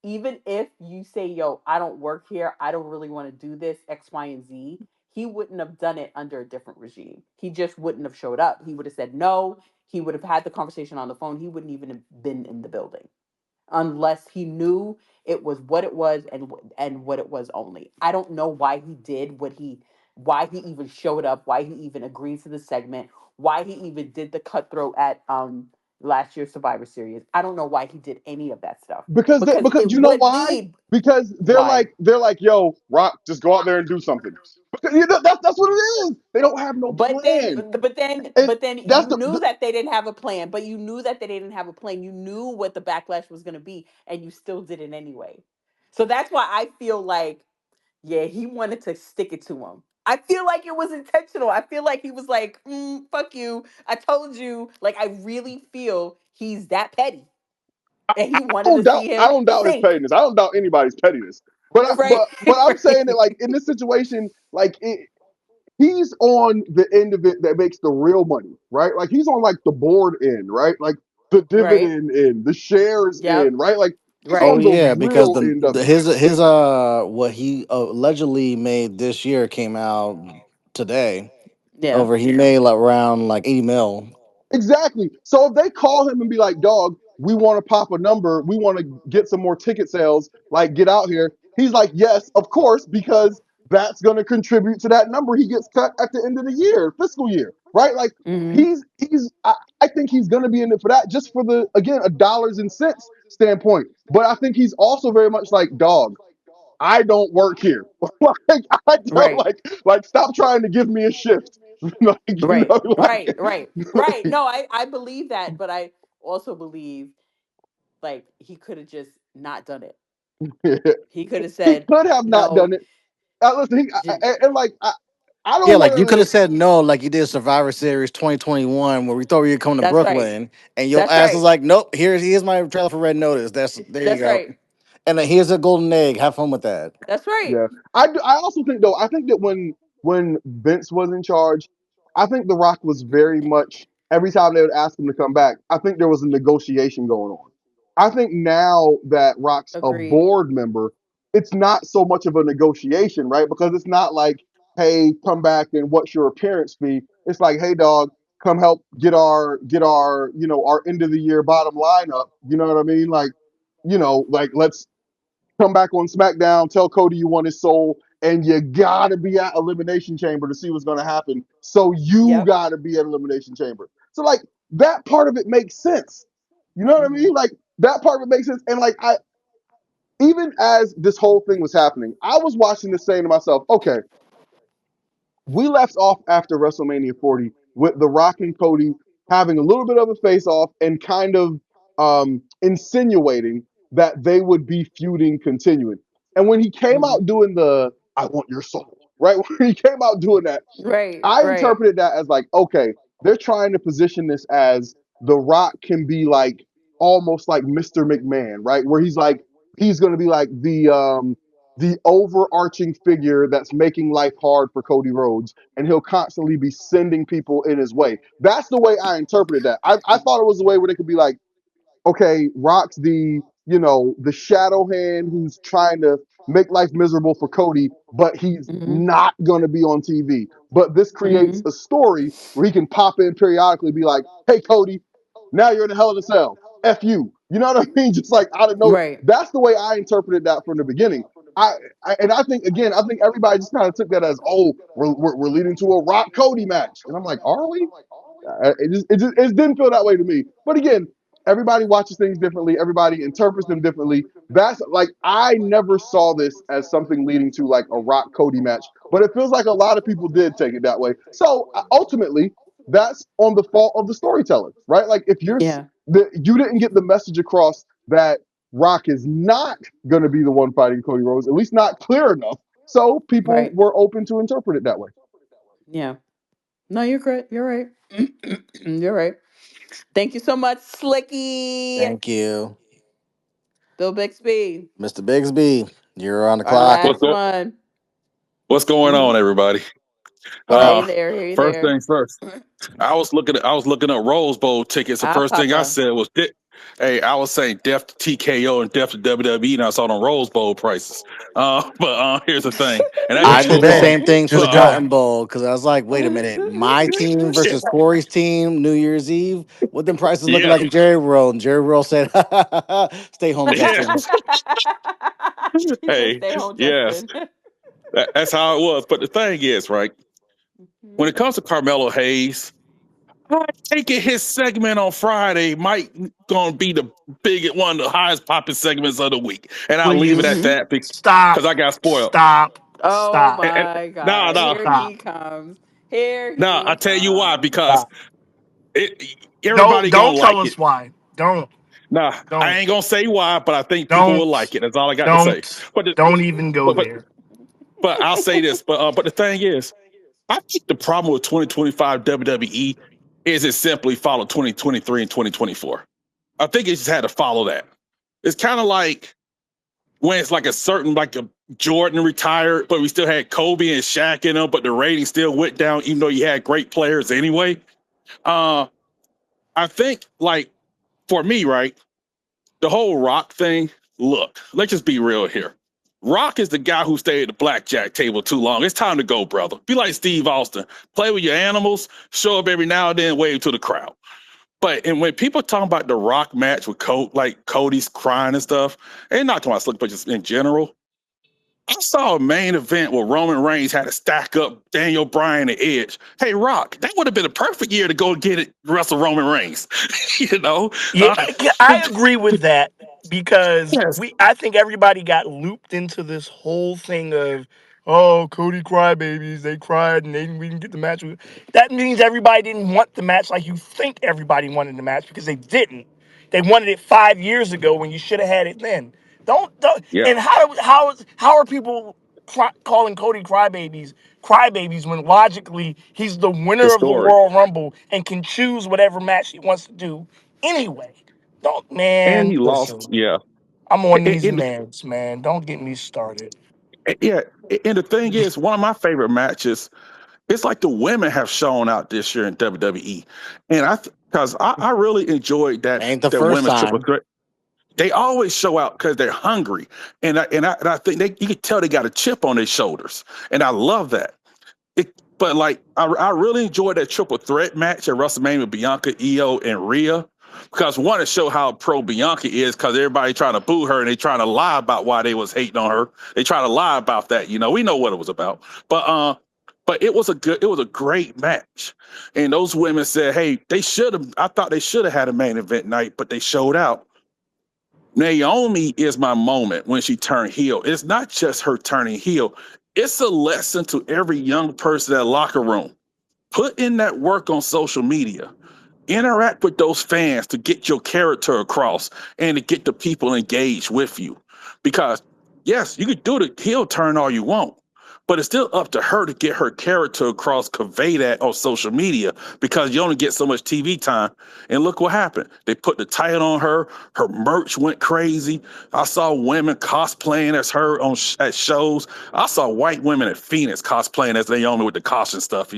Speaker 1: even if you say, "Yo, I don't work here. I don't really want to do this X, Y, and Z," he wouldn't have done it under a different regime. He just wouldn't have showed up. He would have said no. He would have had the conversation on the phone. He wouldn't even have been in the building unless he knew it was what it was and what it was only. I don't know why he did why he even showed up, why he even agreed to the segment, why he even did the cutthroat at last year's Survivor Series. I don't know why he did any of that stuff because
Speaker 5: Because
Speaker 1: it
Speaker 5: you know
Speaker 1: would
Speaker 5: why?
Speaker 1: lead.
Speaker 5: Because
Speaker 1: Why?
Speaker 5: they're like, yo, Rock, just go out there and do something. Because you know, that's what it is. They don't have no plan. And
Speaker 1: But then
Speaker 5: that's
Speaker 1: you knew
Speaker 5: the
Speaker 1: that they didn't have a plan. But you knew that they didn't have a plan. You knew what the backlash was going to be, and you still did it anyway. So that's why I feel like, yeah, he wanted to stick it to him. I feel like it was intentional. I feel like he was like, "Fuck you! I told you." Like, I really feel he's that petty, and he wanted to see
Speaker 5: I
Speaker 1: him
Speaker 5: don't doubt his
Speaker 1: sink.
Speaker 5: pettiness. I don't doubt anybody's pettiness.
Speaker 1: Right,
Speaker 5: But I'm saying that
Speaker 1: right,
Speaker 5: like in this situation, he's on the end of it that makes the real money, right? Like he's on like the board end, right? Like the
Speaker 1: right.
Speaker 5: dividend end, the shares
Speaker 1: Yep,
Speaker 5: end, right? Like he's
Speaker 2: Oh
Speaker 5: on
Speaker 1: right.
Speaker 5: the
Speaker 2: yeah, because
Speaker 5: real end of it.
Speaker 2: his what he allegedly made this year came out today.
Speaker 1: Yeah.
Speaker 2: Over he made like around like 80 mil.
Speaker 5: Exactly. So if they call him and be like, dog, we want to pop a number, we want to get some more ticket sales, like get out here. He's like, yes, of course, because that's going to contribute to that number he gets cut at the end of the year, fiscal year, right? Like
Speaker 1: Hmm.
Speaker 5: I think he's going to be in it for that, just for the again a dollars and cents standpoint. But I think he's also very much like, dog, I don't work here. Like I don't
Speaker 1: Right.
Speaker 5: like stop trying to give me a shift. Like
Speaker 1: Right.
Speaker 5: like
Speaker 1: Right. Right. Right. No, I believe that, but I also believe like he could have just not done it. He could have
Speaker 5: he
Speaker 1: said
Speaker 5: could have not
Speaker 1: no.
Speaker 5: done it. Listen, and like I
Speaker 2: Yeah,
Speaker 5: don't want
Speaker 2: like you could
Speaker 5: to.
Speaker 2: have said no, like you did Survivor Series 2021, where we thought we were coming to
Speaker 1: That's right.
Speaker 2: Brooklyn, and your
Speaker 1: That's
Speaker 2: ass was
Speaker 1: right.
Speaker 2: like, "Nope, here's my trailer for Red Notice. That's there you
Speaker 1: That's
Speaker 2: go."
Speaker 1: right.
Speaker 2: And then here's a golden egg. Have fun with that.
Speaker 1: That's right.
Speaker 5: Yeah, I also think though. I think that when Vince was in charge, I think The Rock was very much every time they would ask him to come back. I think there was a negotiation going on. I think now that Rock's a
Speaker 1: Agreed.
Speaker 5: board member, it's not so much of a negotiation, right? Because it's not like, hey, come back and what's your appearance fee? It's like, hey, dog, come help get our our end of the year bottom line up. You know what I mean? Like, like let's come back on SmackDown, tell Cody you want his soul, and you gotta be at Elimination Chamber to see what's gonna happen. So you
Speaker 1: Yep.
Speaker 5: gotta be at Elimination Chamber. So like that part of it makes sense. You know what I
Speaker 1: Hmm.
Speaker 5: mean? Like that part of it makes sense. And like I even as this whole thing was happening, I was watching this saying to myself, okay, we left off after WrestleMania 40 with The Rock and Cody having a little bit of a face off and kind of insinuating that they would be feuding continuing. And when he came
Speaker 1: Hmm.
Speaker 5: out doing the I want your soul, right? When he came out doing that,
Speaker 1: Right.
Speaker 5: I
Speaker 1: Right.
Speaker 5: interpreted that as like, okay, they're trying to position this as The Rock can be like almost like Mr. McMahon, right? Where he's like, he's gonna be like the overarching figure that's making life hard for Cody Rhodes, and he'll constantly be sending people in his way. That's the way I interpreted that. I thought it was the way where they could be like, okay, Rock's the shadow hand who's trying to make life miserable for Cody, but he's
Speaker 1: Hmm.
Speaker 5: not going to be on TV. But this creates
Speaker 1: Hmm.
Speaker 5: a story where he can pop in periodically, be like, hey, Cody, now you're in the Hell in a Cell. F you. You know what I mean? Just like I don't know.
Speaker 1: Right.
Speaker 5: That's the way I interpreted that from the beginning. I, and I think again, I think everybody just kind of took that as, oh, we're leading to a Rock Cody match, and I'm like, are we? It didn't feel that way to me. But again, everybody watches things differently. Everybody interprets them differently. That's like I never saw this as something leading to like a Rock Cody match, but it feels like a lot of people did take it that way. So ultimately, that's on the fault of the storyteller, right? Like if
Speaker 1: Yeah.
Speaker 5: you didn't get the message across that Rock is not going to be the one fighting Cody Rhodes, at least not clear enough. So people
Speaker 1: Right.
Speaker 5: were open to interpret it that way.
Speaker 1: Yeah. No, you're correct. You're right. You're right. Thank you so much, Slicky.
Speaker 2: Thank you,
Speaker 1: Bill Bixby.
Speaker 2: Mr. Bigsby. You're on the
Speaker 1: Our
Speaker 2: clock.
Speaker 6: What's
Speaker 1: last
Speaker 6: go-
Speaker 1: one.
Speaker 6: What's going on,
Speaker 1: Hmm.
Speaker 6: everybody?
Speaker 1: Hey
Speaker 6: Uh
Speaker 1: there. Hey
Speaker 6: First
Speaker 1: there.
Speaker 6: things first. I was looking at Rose Bowl tickets. The
Speaker 1: Ah,
Speaker 6: first thing I
Speaker 1: Papa.
Speaker 6: said was, "Hey, I was saying death to TKO and death to WWE." And I saw the Rose Bowl prices. But here's the thing, and that
Speaker 2: I
Speaker 6: just
Speaker 5: Just
Speaker 2: did
Speaker 6: goes
Speaker 2: the
Speaker 6: off.
Speaker 5: go.
Speaker 2: same thing for the
Speaker 5: Just
Speaker 6: Uh,
Speaker 5: go.
Speaker 2: Cotton Bowl because I was like, wait a minute, my team
Speaker 6: yeah,
Speaker 2: versus Corey's team, New Year's Eve. What them prices looking
Speaker 6: yeah,
Speaker 2: like in Jerry World? And Jerry World said, "Stay home,
Speaker 6: yeah.
Speaker 2: Justin."
Speaker 1: He said,
Speaker 6: Hey,
Speaker 1: "Stay home,
Speaker 6: yes,
Speaker 1: Justin."
Speaker 6: that's how it was. But the thing is, right? When
Speaker 1: Mhm.
Speaker 6: it comes to Carmelo Hayes, I take it his segment on Friday might gonna be the biggest one of the highest popping segments of the week, and I'll leave it at
Speaker 7: Please
Speaker 1: Mhm.
Speaker 6: that
Speaker 7: stop.
Speaker 6: because I got spoiled.
Speaker 7: Stop.
Speaker 1: Oh
Speaker 7: Stop.
Speaker 6: And
Speaker 1: my
Speaker 6: no,
Speaker 1: God!
Speaker 6: no,
Speaker 1: Here
Speaker 7: Stop.
Speaker 1: he comes. Here
Speaker 6: no. I
Speaker 1: he
Speaker 6: tell you why,
Speaker 1: comes.
Speaker 6: because
Speaker 7: Stop.
Speaker 6: it
Speaker 7: Don't
Speaker 6: everybody
Speaker 7: don't
Speaker 6: gonna
Speaker 7: tell
Speaker 6: like it.
Speaker 7: us why. Don't.
Speaker 6: Nah, I
Speaker 7: Don't.
Speaker 6: ain't gonna say why, but I think people will
Speaker 7: Don't.
Speaker 6: like it. That's all I got to say.
Speaker 7: Don't.
Speaker 6: But
Speaker 7: Don't even go
Speaker 6: but but
Speaker 7: there.
Speaker 6: but I'll say this. But the thing is, I think the problem with 2025 WWE is it simply followed 2023 and 2024. I think it just had to follow that. It's kind of like when it's like a certain like a Jordan retired, but we still had Kobe and Shaq in them, but the ratings still went down, even though you had great players anyway. Uh, I think like for me, right, the whole Rock thing. Look, let's just be real here. Rock is the guy who stayed at the blackjack table too long. It's time to go, brother. Be like Steve Austin. Play with your animals. Show up every now and then. Wave to the crowd. But and when people talk about the Rock match with like Cody's crying and stuff, and not talking about Slick, but just in general, I saw a main event where Roman Reigns had to stack up Daniel Bryan and Edge. Hey, Rock, that would have been a perfect year to go get it, wrestle Roman Reigns. you know,
Speaker 7: Yeah,
Speaker 6: uh,
Speaker 7: I agree with that because
Speaker 6: yes,
Speaker 7: I think everybody got looped into this whole thing of, oh, Cody crybabies, they cried and we didn't get the match. That means everybody didn't want the match like you think everybody wanted the match because they didn't. They wanted it 5 years ago when you should have had it then. Don't.
Speaker 6: yeah,
Speaker 7: And how are people calling Cody crybabies when logically he's the
Speaker 6: the
Speaker 7: winner of the
Speaker 6: story.
Speaker 7: Royal Rumble and can choose whatever match he wants to do anyway. Don't
Speaker 6: And
Speaker 7: man,
Speaker 6: he lost.
Speaker 7: listen.
Speaker 6: Yeah,
Speaker 7: I'm on these
Speaker 6: and
Speaker 7: meds, man. Don't get me started.
Speaker 6: yeah, and the thing is, one of my favorite matches. It's like the women have shown out this year in WWE, and because I really enjoyed
Speaker 2: Ain't the
Speaker 6: that
Speaker 2: first
Speaker 6: women's triple
Speaker 2: time.
Speaker 6: threat. They always show out because they're hungry, and I think you can tell they got a chip on their shoulders, and I love that. But like I really enjoyed that triple threat match at WrestleMania with Bianca, Io, and Rhea. Because one to show how pro Bianca is, because everybody trying to boo her and they trying to lie about why they was hating on her. They try to lie about that. We know what it was about. But it was a great match. And those women said, hey, I thought they should have had a main event night, but they showed out. Naomi is my moment when she turned heel. It's not just her turning heel. It's a lesson to every young person in that locker room. Put in that work on social media. Interact with those fans to get your character across and to get the people engaged with you. Because yes, you could do the heel turn all you want, but it's still up to her to get her character across, convey that on social media because you only get so much TV time. And look what happened. They put the title on her. Her merch went crazy. I saw women cosplaying as her at shows. I saw white women at Phoenix cosplaying as Naomi with the caution stuff.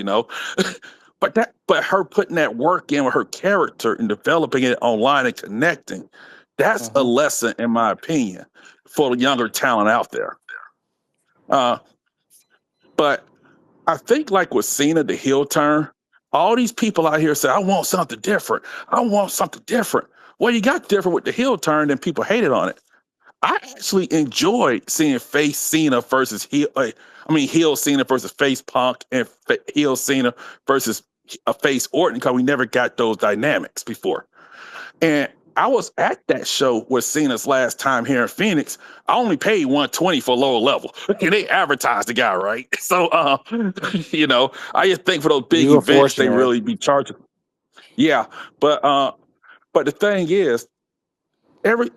Speaker 6: But her putting that work in with her character and developing it online and connecting, that's a
Speaker 2: Hmm.
Speaker 6: lesson, in my opinion, for the younger talent out there. Uh, but I think like with Cena, the heel turn, all these people out here say, I want something different. I want something different. Well, you got different with the heel turn and people hated on it. I actually enjoyed seeing face Cena versus heel Cena versus face Punk and heel Cena versus a face Orton because we never got those dynamics before. And I was at that show with Cena's last time here in Phoenix. I only paid 120 for lower level, and they advertised the guy right. So, I just think for those big
Speaker 2: You were
Speaker 6: events they
Speaker 2: fortunate.
Speaker 6: really be charging. Yeah, but the thing is,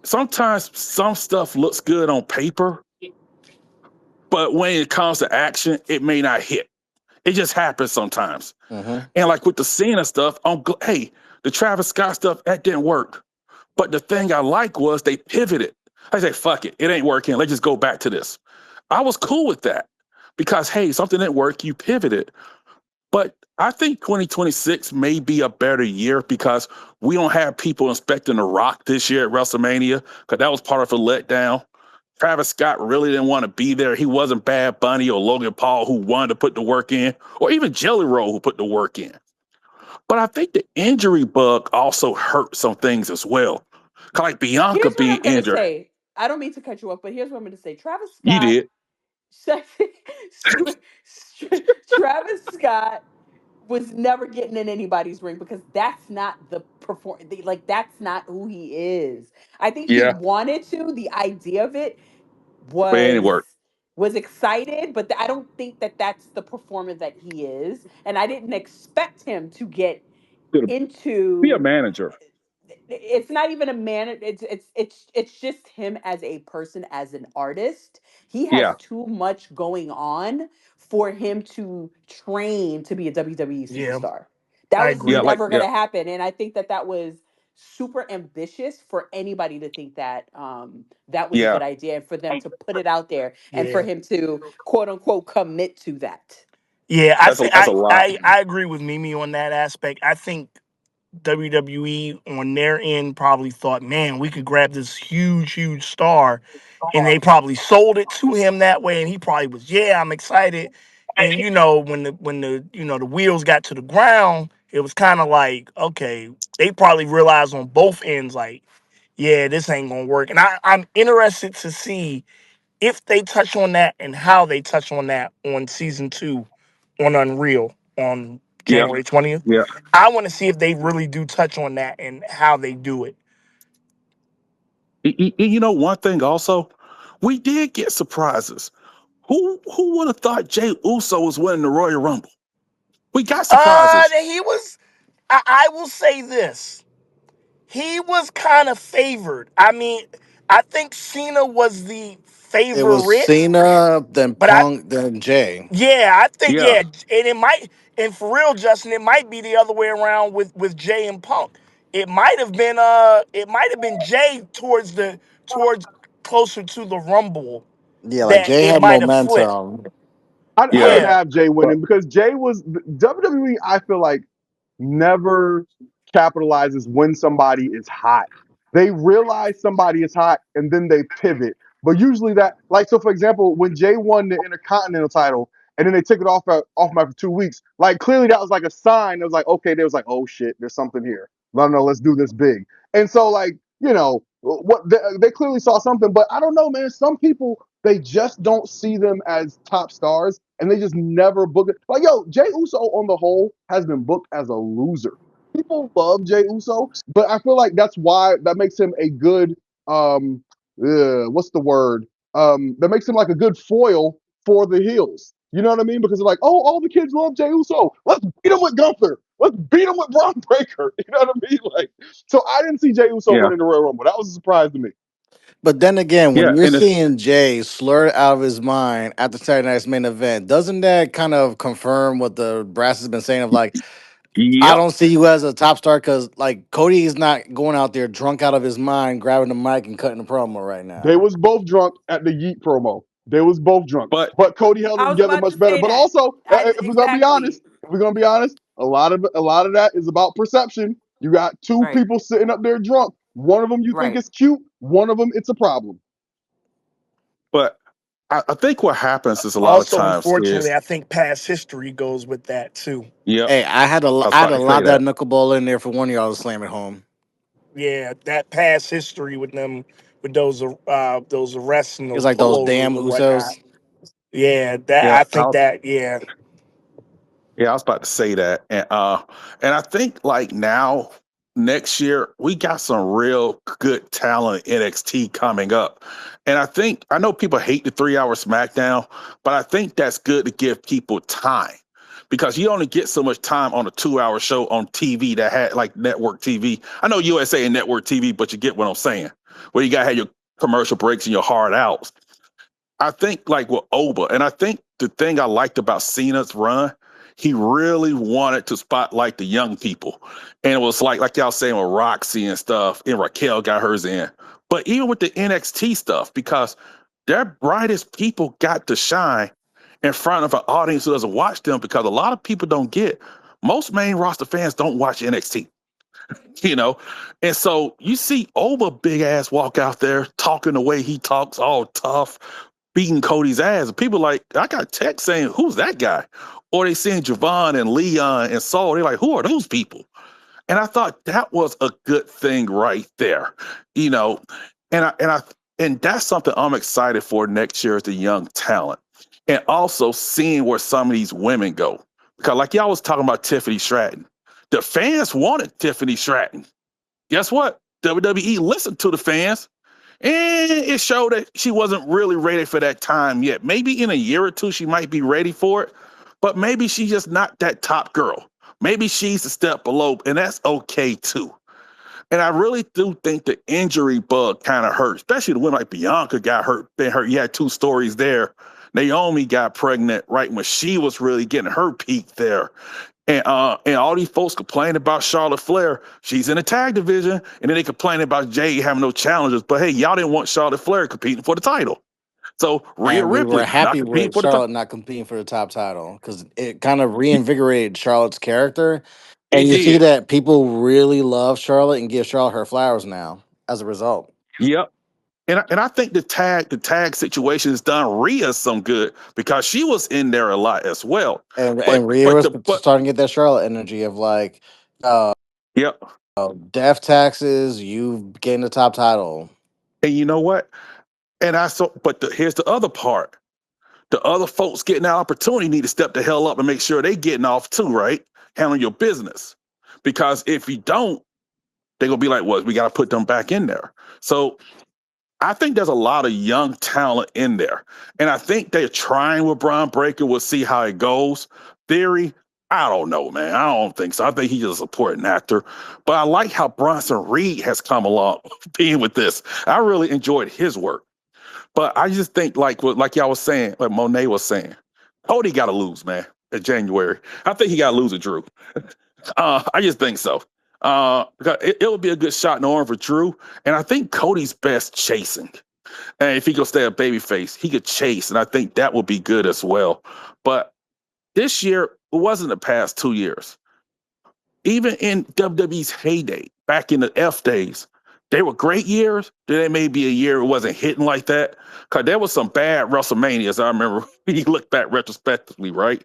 Speaker 6: sometimes some stuff looks good on paper, but when it comes to action, it may not hit. It just happens sometimes.
Speaker 2: Hmm.
Speaker 6: And like with the Cena stuff, hey, the Travis Scott stuff, that didn't work. But the thing I like was they pivoted. I say, fuck it, it ain't working. Let's just go back to this. I was cool with that because, hey, something didn't work, you pivoted. But I think 2026 may be a better year because we don't have people expecting The Rock this year at WrestleMania because that was part of a letdown. Travis Scott really didn't want to be there. He wasn't Bad Bunny or Logan Paul who wanted to put the work in, or even Jelly Roll who put the work in. But I think the injury bug also hurt some things as well. Like Bianca
Speaker 1: Here's what
Speaker 6: being
Speaker 1: I'm gonna
Speaker 6: injured.
Speaker 1: say. I don't mean to cut you off, but here's what I'm gonna say.
Speaker 6: You did.
Speaker 1: Travis Scott was never getting in anybody's ring because that's not the like that's not who he is. I think he
Speaker 6: Yeah.
Speaker 1: wanted to. The idea of it
Speaker 6: But it didn't
Speaker 1: was
Speaker 6: work.
Speaker 1: excited, but I don't think that that's the performer that he is, and I didn't expect him to get
Speaker 6: Be a
Speaker 1: into
Speaker 6: manager.
Speaker 1: it's not even a man, it's just him as a person, as an artist. He has
Speaker 6: Yeah.
Speaker 1: too much going on for him to train to be a WWE
Speaker 7: Yeah,
Speaker 1: superstar. That
Speaker 7: I
Speaker 1: was
Speaker 6: Yeah.
Speaker 7: agree.
Speaker 1: never going to happen, and I think that that was super ambitious for anybody to think that that was a
Speaker 6: Yeah.
Speaker 1: good idea, and for them to put it out there and for
Speaker 7: Yeah.
Speaker 1: him to quote unquote commit to that.
Speaker 7: Yeah, I
Speaker 6: That's a
Speaker 7: think
Speaker 6: that's a lot.
Speaker 7: I agree with Mimi on that aspect. I think WWE on their end probably thought, man, we could grab this huge star, and they probably sold it to him that way, and he probably was, yeah, I'm excited. And when the wheels got to the ground, it was kind of like, okay, they probably realized on both ends, like, yeah, this ain't gonna work. And I'm interested to see if they touch on that and how they touch on that on season 2 on Unreal on
Speaker 6: Yeah.
Speaker 7: January 20th.
Speaker 6: Yeah.
Speaker 7: I want to see if they really do touch on that and how they do it.
Speaker 6: One thing also, we did get surprises. Who would have thought Jay Uso was winning the Royal Rumble? We got surprises.
Speaker 7: He was. I will say this. He was kind of favored. I mean, I think Cena was the
Speaker 2: It was
Speaker 7: favorite,
Speaker 2: Cena, then
Speaker 7: but I
Speaker 2: Punk, then Jay.
Speaker 7: yeah, I think
Speaker 6: Yeah.
Speaker 7: yeah, and it might, and for real, Justin, it might be the other way around with Jay and Punk. It might have been Jay towards closer to the Rumble
Speaker 2: Yeah, like
Speaker 7: that
Speaker 2: Jay
Speaker 7: it
Speaker 2: had
Speaker 7: might have flipped.
Speaker 2: momentum.
Speaker 5: I
Speaker 6: Yeah.
Speaker 5: didn't
Speaker 7: Yeah,
Speaker 5: have Jay winning because Jay was WWE. I feel like never capitalizes when somebody is hot. They realize somebody is hot and then they pivot. But usually that, like, so for example, when Jay won the Intercontinental title and then they took it off him after 2 weeks, like clearly that was like a sign. It was like, okay, there was like, oh shit, there's something here. No, no, let's do this big. And so, like, what they clearly saw something, but I don't know, man. Some people they just don't see them as top stars, and they just never book it. Like, yo, Jay Uso on the whole has been booked as a loser. People love Jay Uso, but I feel like that's why that makes him a good what's the word? That makes him like a good foil for the heels. You know what I mean? Because they're like, oh, all the kids love Jey Uso. Let's beat him with Gunther. Let's beat him with Braun Breaker. You know what I mean? Like, so I didn't see Jey Uso
Speaker 6: Yeah,
Speaker 5: winning the Royal Rumble. That was a surprise to me.
Speaker 2: But then again, when
Speaker 6: yeah,
Speaker 2: you're
Speaker 6: and it's
Speaker 2: seeing Jay slur out of his mind at the Saturday Night's main event, doesn't that kind of confirm what the brass has been saying of like, I
Speaker 6: yep.
Speaker 2: don't see you as a top star because like Cody is not going out there drunk out of his mind, grabbing the mic and cutting a promo right
Speaker 5: They
Speaker 2: now.
Speaker 5: was both drunk at the Yeet promo. They was both drunk,
Speaker 6: But
Speaker 5: but Cody held it
Speaker 1: I was
Speaker 5: together
Speaker 1: about
Speaker 5: much
Speaker 1: to
Speaker 5: better.
Speaker 1: say
Speaker 5: But
Speaker 1: that.
Speaker 5: also,
Speaker 1: I
Speaker 5: if we're gonna be
Speaker 1: exactly
Speaker 5: honest, a lot of that is about perception. You got two
Speaker 1: right,
Speaker 5: people sitting up there drunk. One of them you think
Speaker 1: right.
Speaker 5: is cute. One of them it's a problem.
Speaker 6: but I think what happens is a lot of
Speaker 7: Also,
Speaker 6: times
Speaker 7: unfortunately,
Speaker 6: is
Speaker 7: I think past history goes with that too.
Speaker 6: yep.
Speaker 2: Hey,
Speaker 6: I was
Speaker 2: I had
Speaker 6: about
Speaker 2: to
Speaker 6: to say
Speaker 2: lob that
Speaker 6: that.
Speaker 2: knuckleball in there for one of y'all to slam it home.
Speaker 7: Yeah, that past history with them, with those arrests and
Speaker 2: It's
Speaker 7: those
Speaker 2: like those
Speaker 7: pullovers
Speaker 2: damn
Speaker 7: and whatnot.
Speaker 2: Usos.
Speaker 7: Yeah, that
Speaker 6: Yeah,
Speaker 7: I think that. Yeah,
Speaker 6: yeah, I was about to say that, and I think like now next year we got some real good talent in NXT coming up, and I know people hate the 3 hour SmackDown, but I think that's good to give people time because you only get so much time on a 2 hour show on TV that had like network TV. I know USA and network TV, but you get what I'm saying, where you gotta have your commercial breaks and your hard outs. I think like with Oba, and I think the thing I liked about Cena's run, he really wanted to spotlight the young people. And it was like y'all saying with Roxy and stuff, and Raquel got hers in. But even with the NXT stuff, because their brightest people got to shine in front of an audience who doesn't watch them, because a lot of people don't get, most main roster fans don't watch NXT, you know? And so you see Oba big ass walk out there talking the way he talks, all tough, beating Cody's ass. And people like, I got text saying, who's that guy? Or they seeing Javon and Leon and Saul. They're like, who are those people? And I thought that was a good thing right there, you know. And that's something I'm excited for next year is the young talent. And also seeing where some of these women go. Because like y'all was talking about Tiffany Stratton. The fans wanted Tiffany Stratton. Guess what? WWE listened to the fans and it showed that she wasn't really ready for that time yet. Maybe in a year or two, she might be ready for it, but maybe she's just not that top girl. Maybe she's a step below, and that's okay too. And I really do think the injury bug kind of hurt, especially the women like Bianca got hurt. Been hurt. You had two stories there. Naomi got pregnant right when she was really getting her peak there. And all these folks complain about Charlotte Flair. She's in the tag division, and then they complain about Jay having no challenges. But hey, y'all didn't want Charlotte Flair competing for the title. So Rhea
Speaker 2: And we were
Speaker 6: Ripley not
Speaker 2: happy
Speaker 6: competing
Speaker 2: with
Speaker 6: for the title.
Speaker 2: Charlotte not competing for the top title because it kind of reinvigorated Charlotte's character. And
Speaker 6: It
Speaker 2: you see
Speaker 6: did.
Speaker 2: that people really love Charlotte and give Charlotte her flowers now as a result.
Speaker 6: Yep. And I think the tag situation has done Rhea some good because she was in there a lot as well. But
Speaker 2: And Rhea
Speaker 6: but
Speaker 2: was
Speaker 6: the but
Speaker 2: starting to get that Charlotte energy of like, uh,
Speaker 6: yep.
Speaker 2: death taxes, you gained the top title.
Speaker 6: And you know what? And I saw but here's the other part. The other folks getting that opportunity need to step the hell up and make sure they getting off too, right? Handle your business. Because if you don't, they're gonna be like, well, we gotta put them back in there. So I think there's a lot of young talent in there. And I think they're trying with Braun Breaker. We'll see how it goes. Theory, I don't know, man. I don't think so. I think he's a supporting actor. But I like how Bronson Reed has come along being with this. I really enjoyed his work. But I just think, like y'all was saying, like Monet was saying, Cody got to lose, man, in January. I think he got to lose it, Drew. I just think so. Because it would be a good shot in the arm for Drew. And I think Cody's best chasing. And if he could stay a babyface, he could chase. And I think that would be good as well. But this year, it wasn't the past 2 years. Even in WWE's heyday, back in the F days, they were great years. Then there may be a year it wasn't hitting like that. Because there was some bad WrestleManias. I remember you look back retrospectively, right?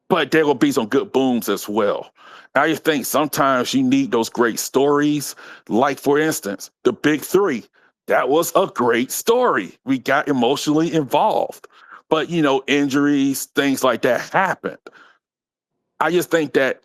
Speaker 6: but there will be some good booms as well. I just think sometimes you need those great stories. Like, for instance, the Big Three. That was a great story. We got emotionally involved. But, injuries, things like that happened. I just think that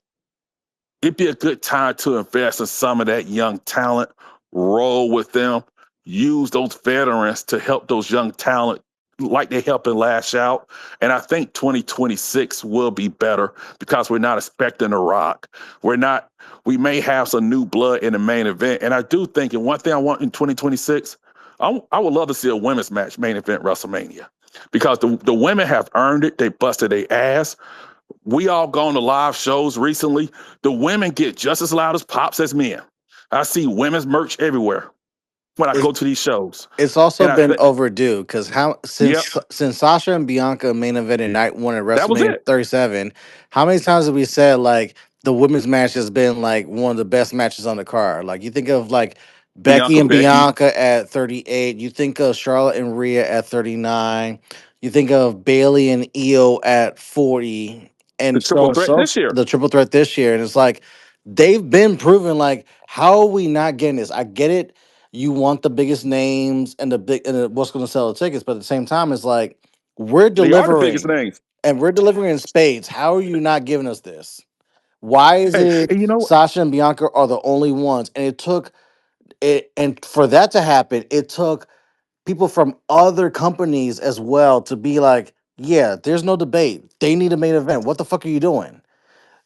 Speaker 6: it'd be a good time to invest in some of that young talent, roll with them, use those veterans to help those young talent like they helped in Lash Out. And I think 2026 will be better because we're not expecting a rock. We're not, we may have some new blood in the main event. And I do think, and one thing I want in 2026, I would love to see a women's match main event WrestleMania because the women have earned it. They busted their ass. We all gone to live shows recently. The women get just as loud as pops as men. I see women's merch everywhere when I go to these shows.
Speaker 2: It's also
Speaker 6: And I
Speaker 2: been
Speaker 6: think,
Speaker 2: overdue because how
Speaker 6: yep,
Speaker 2: since Sasha and Bianca main event in night one at
Speaker 6: that was
Speaker 2: WrestleMania
Speaker 6: it.
Speaker 2: 37, how many times have we said like the women's match has been like one of the best matches on the card? Like you think of like Becky
Speaker 6: Bianca
Speaker 2: and
Speaker 6: Becky,
Speaker 2: Bianca at 38, you think of Charlotte and Rhea at 39, you think of Bailey and Io at 40,
Speaker 6: the
Speaker 2: and so
Speaker 6: triple
Speaker 2: and
Speaker 6: threat
Speaker 2: so
Speaker 6: this year.
Speaker 2: the triple threat this year, and it's like they've been proven like how are we not getting this? I get it, you want the biggest names and the big and what's going to sell the tickets, but at the same time, it's like we're
Speaker 6: They are the biggest
Speaker 2: delivering
Speaker 6: names.
Speaker 2: and we're delivering in spades. How are you not giving us this? Why is
Speaker 6: Hey,
Speaker 2: it
Speaker 6: and you know,
Speaker 2: Sasha and Bianca are the only ones? And it took it, and for that to happen, it took people from other companies as well to be like, yeah, there's no debate. They need a main event. What the fuck are you doing?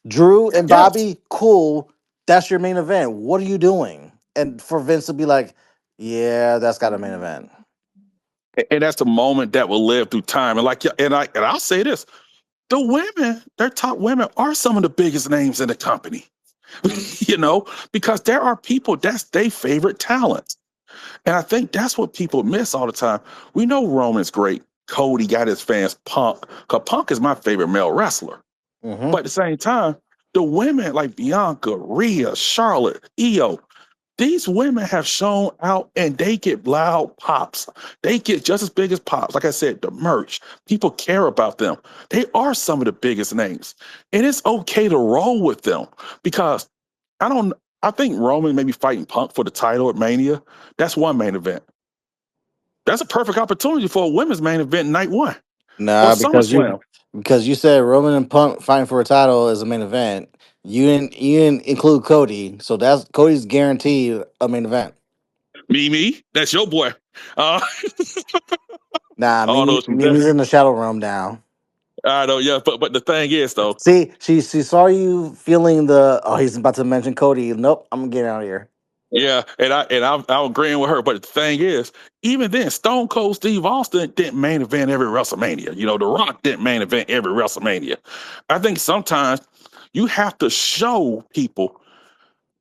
Speaker 2: Drew and
Speaker 6: yes.
Speaker 2: Bobby, cool. That's your main event. What are you doing? And for Vince to be like, yeah, that's got a main event.
Speaker 6: And that's the moment that will live through time. And I'll say this: the women, their top women, are some of the biggest names in the company. Because there are people that's their favorite talent. And I think that's what people miss all the time. We know Roman's great. Cody got his fans. Punk, because Punk is my favorite male wrestler.
Speaker 2: Hmm.
Speaker 6: But at the same time, the women like Bianca, Rhea, Charlotte, Io, these women have shown out and they get loud pops. They get just as big as pops. Like I said, the merch, people care about them. They are some of the biggest names. And it's okay to roll with them because I don't, I think Roman may be fighting Punk for the title at Mania. That's one main event. That's a perfect opportunity for a women's main event night one or
Speaker 2: Nah,
Speaker 6: SummerSlam.
Speaker 2: because you said Roman and Punk fighting for a title as a main event. You didn't include Cody, so that's Cody's guaranteed a main event.
Speaker 6: Mimi, that's your boy. Uh,
Speaker 2: Nah,
Speaker 6: I don't know
Speaker 2: Mimi
Speaker 6: if she's there.
Speaker 2: Mimi's in the shadow realm now.
Speaker 6: I know, yeah, but the thing is though,
Speaker 2: See, she saw you feeling the oh he's about to mention Cody. Nope, I'm getting out of here.
Speaker 6: yeah, I'm agreeing with her. But the thing is, even then, Stone Cold Steve Austin didn't main event every WrestleMania. The Rock didn't main event every WrestleMania. I think sometimes you have to show people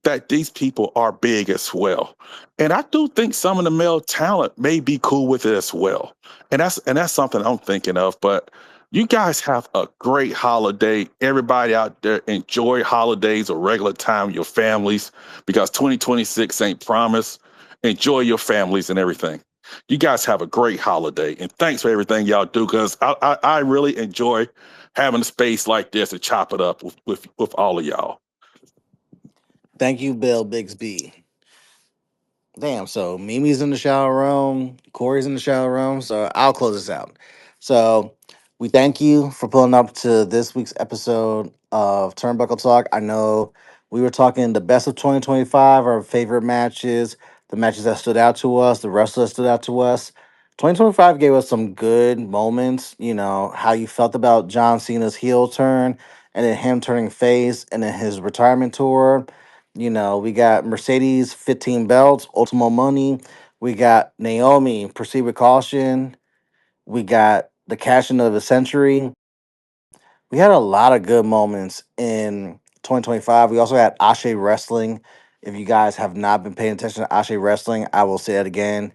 Speaker 6: that these people are big as well. And I do think some of the male talent may be cool with it as well. And that's something I'm thinking of. But you guys have a great holiday. Everybody out there enjoy holidays or regular time with your families because 2026 ain't promised. Enjoy your families and everything. You guys have a great holiday. And thanks for everything y'all do because I really enjoy having a space like this to chop it up with all of y'all.
Speaker 2: Thank you, Bill Bixby. Damn, so Mimi's in the shower room, Corey's in the shower room, so I'll close this out. So we thank you for pulling up to this week's episode of Turnbuckle Talk. I know we were talking the best of 2025, our favorite matches, the matches that stood out to us, the wrestlers that stood out to us. 2025 gave us some good moments, how you felt about John Cena's heel turn and then him turning face and then his retirement tour. We got Mercedes 15 belts, Ultimo Money. We got Naomi, Proceed with Caution. We got the cash in of the century. We had a lot of good moments in 2025. We also had Ashe Wrestling. If you guys have not been paying attention to Ashe Wrestling, I will say it again.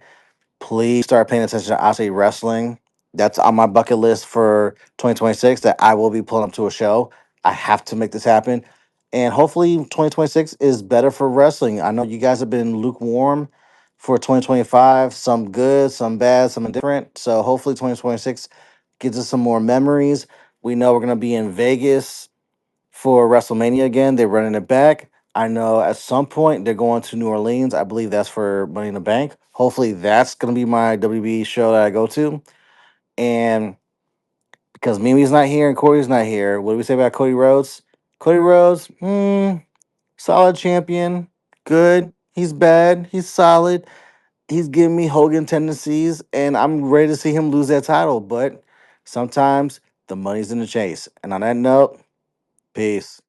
Speaker 2: Please start paying attention to Aussie Wrestling. That's on my bucket list for 2026 that I will be pulling up to a show. I have to make this happen. And hopefully 2026 is better for wrestling. I know you guys have been lukewarm for 2025, some good, some bad, some indifferent. So hopefully 2026 gives us some more memories. We know we're gonna be in Vegas for WrestleMania again. They're running it back. I know at some point they're going to New Orleans. I believe that's for Money in the Bank. Hopefully that's gonna be my WB show that I go to. And because Mimi's not here and Corey's not here, what do we say about Cody Rhodes? Cody Rhodes, solid champion, good. He's bad. He's solid. He's giving me Hogan tendencies, and I'm ready to see him lose that title. But sometimes the money's in the chase. And on that note, peace.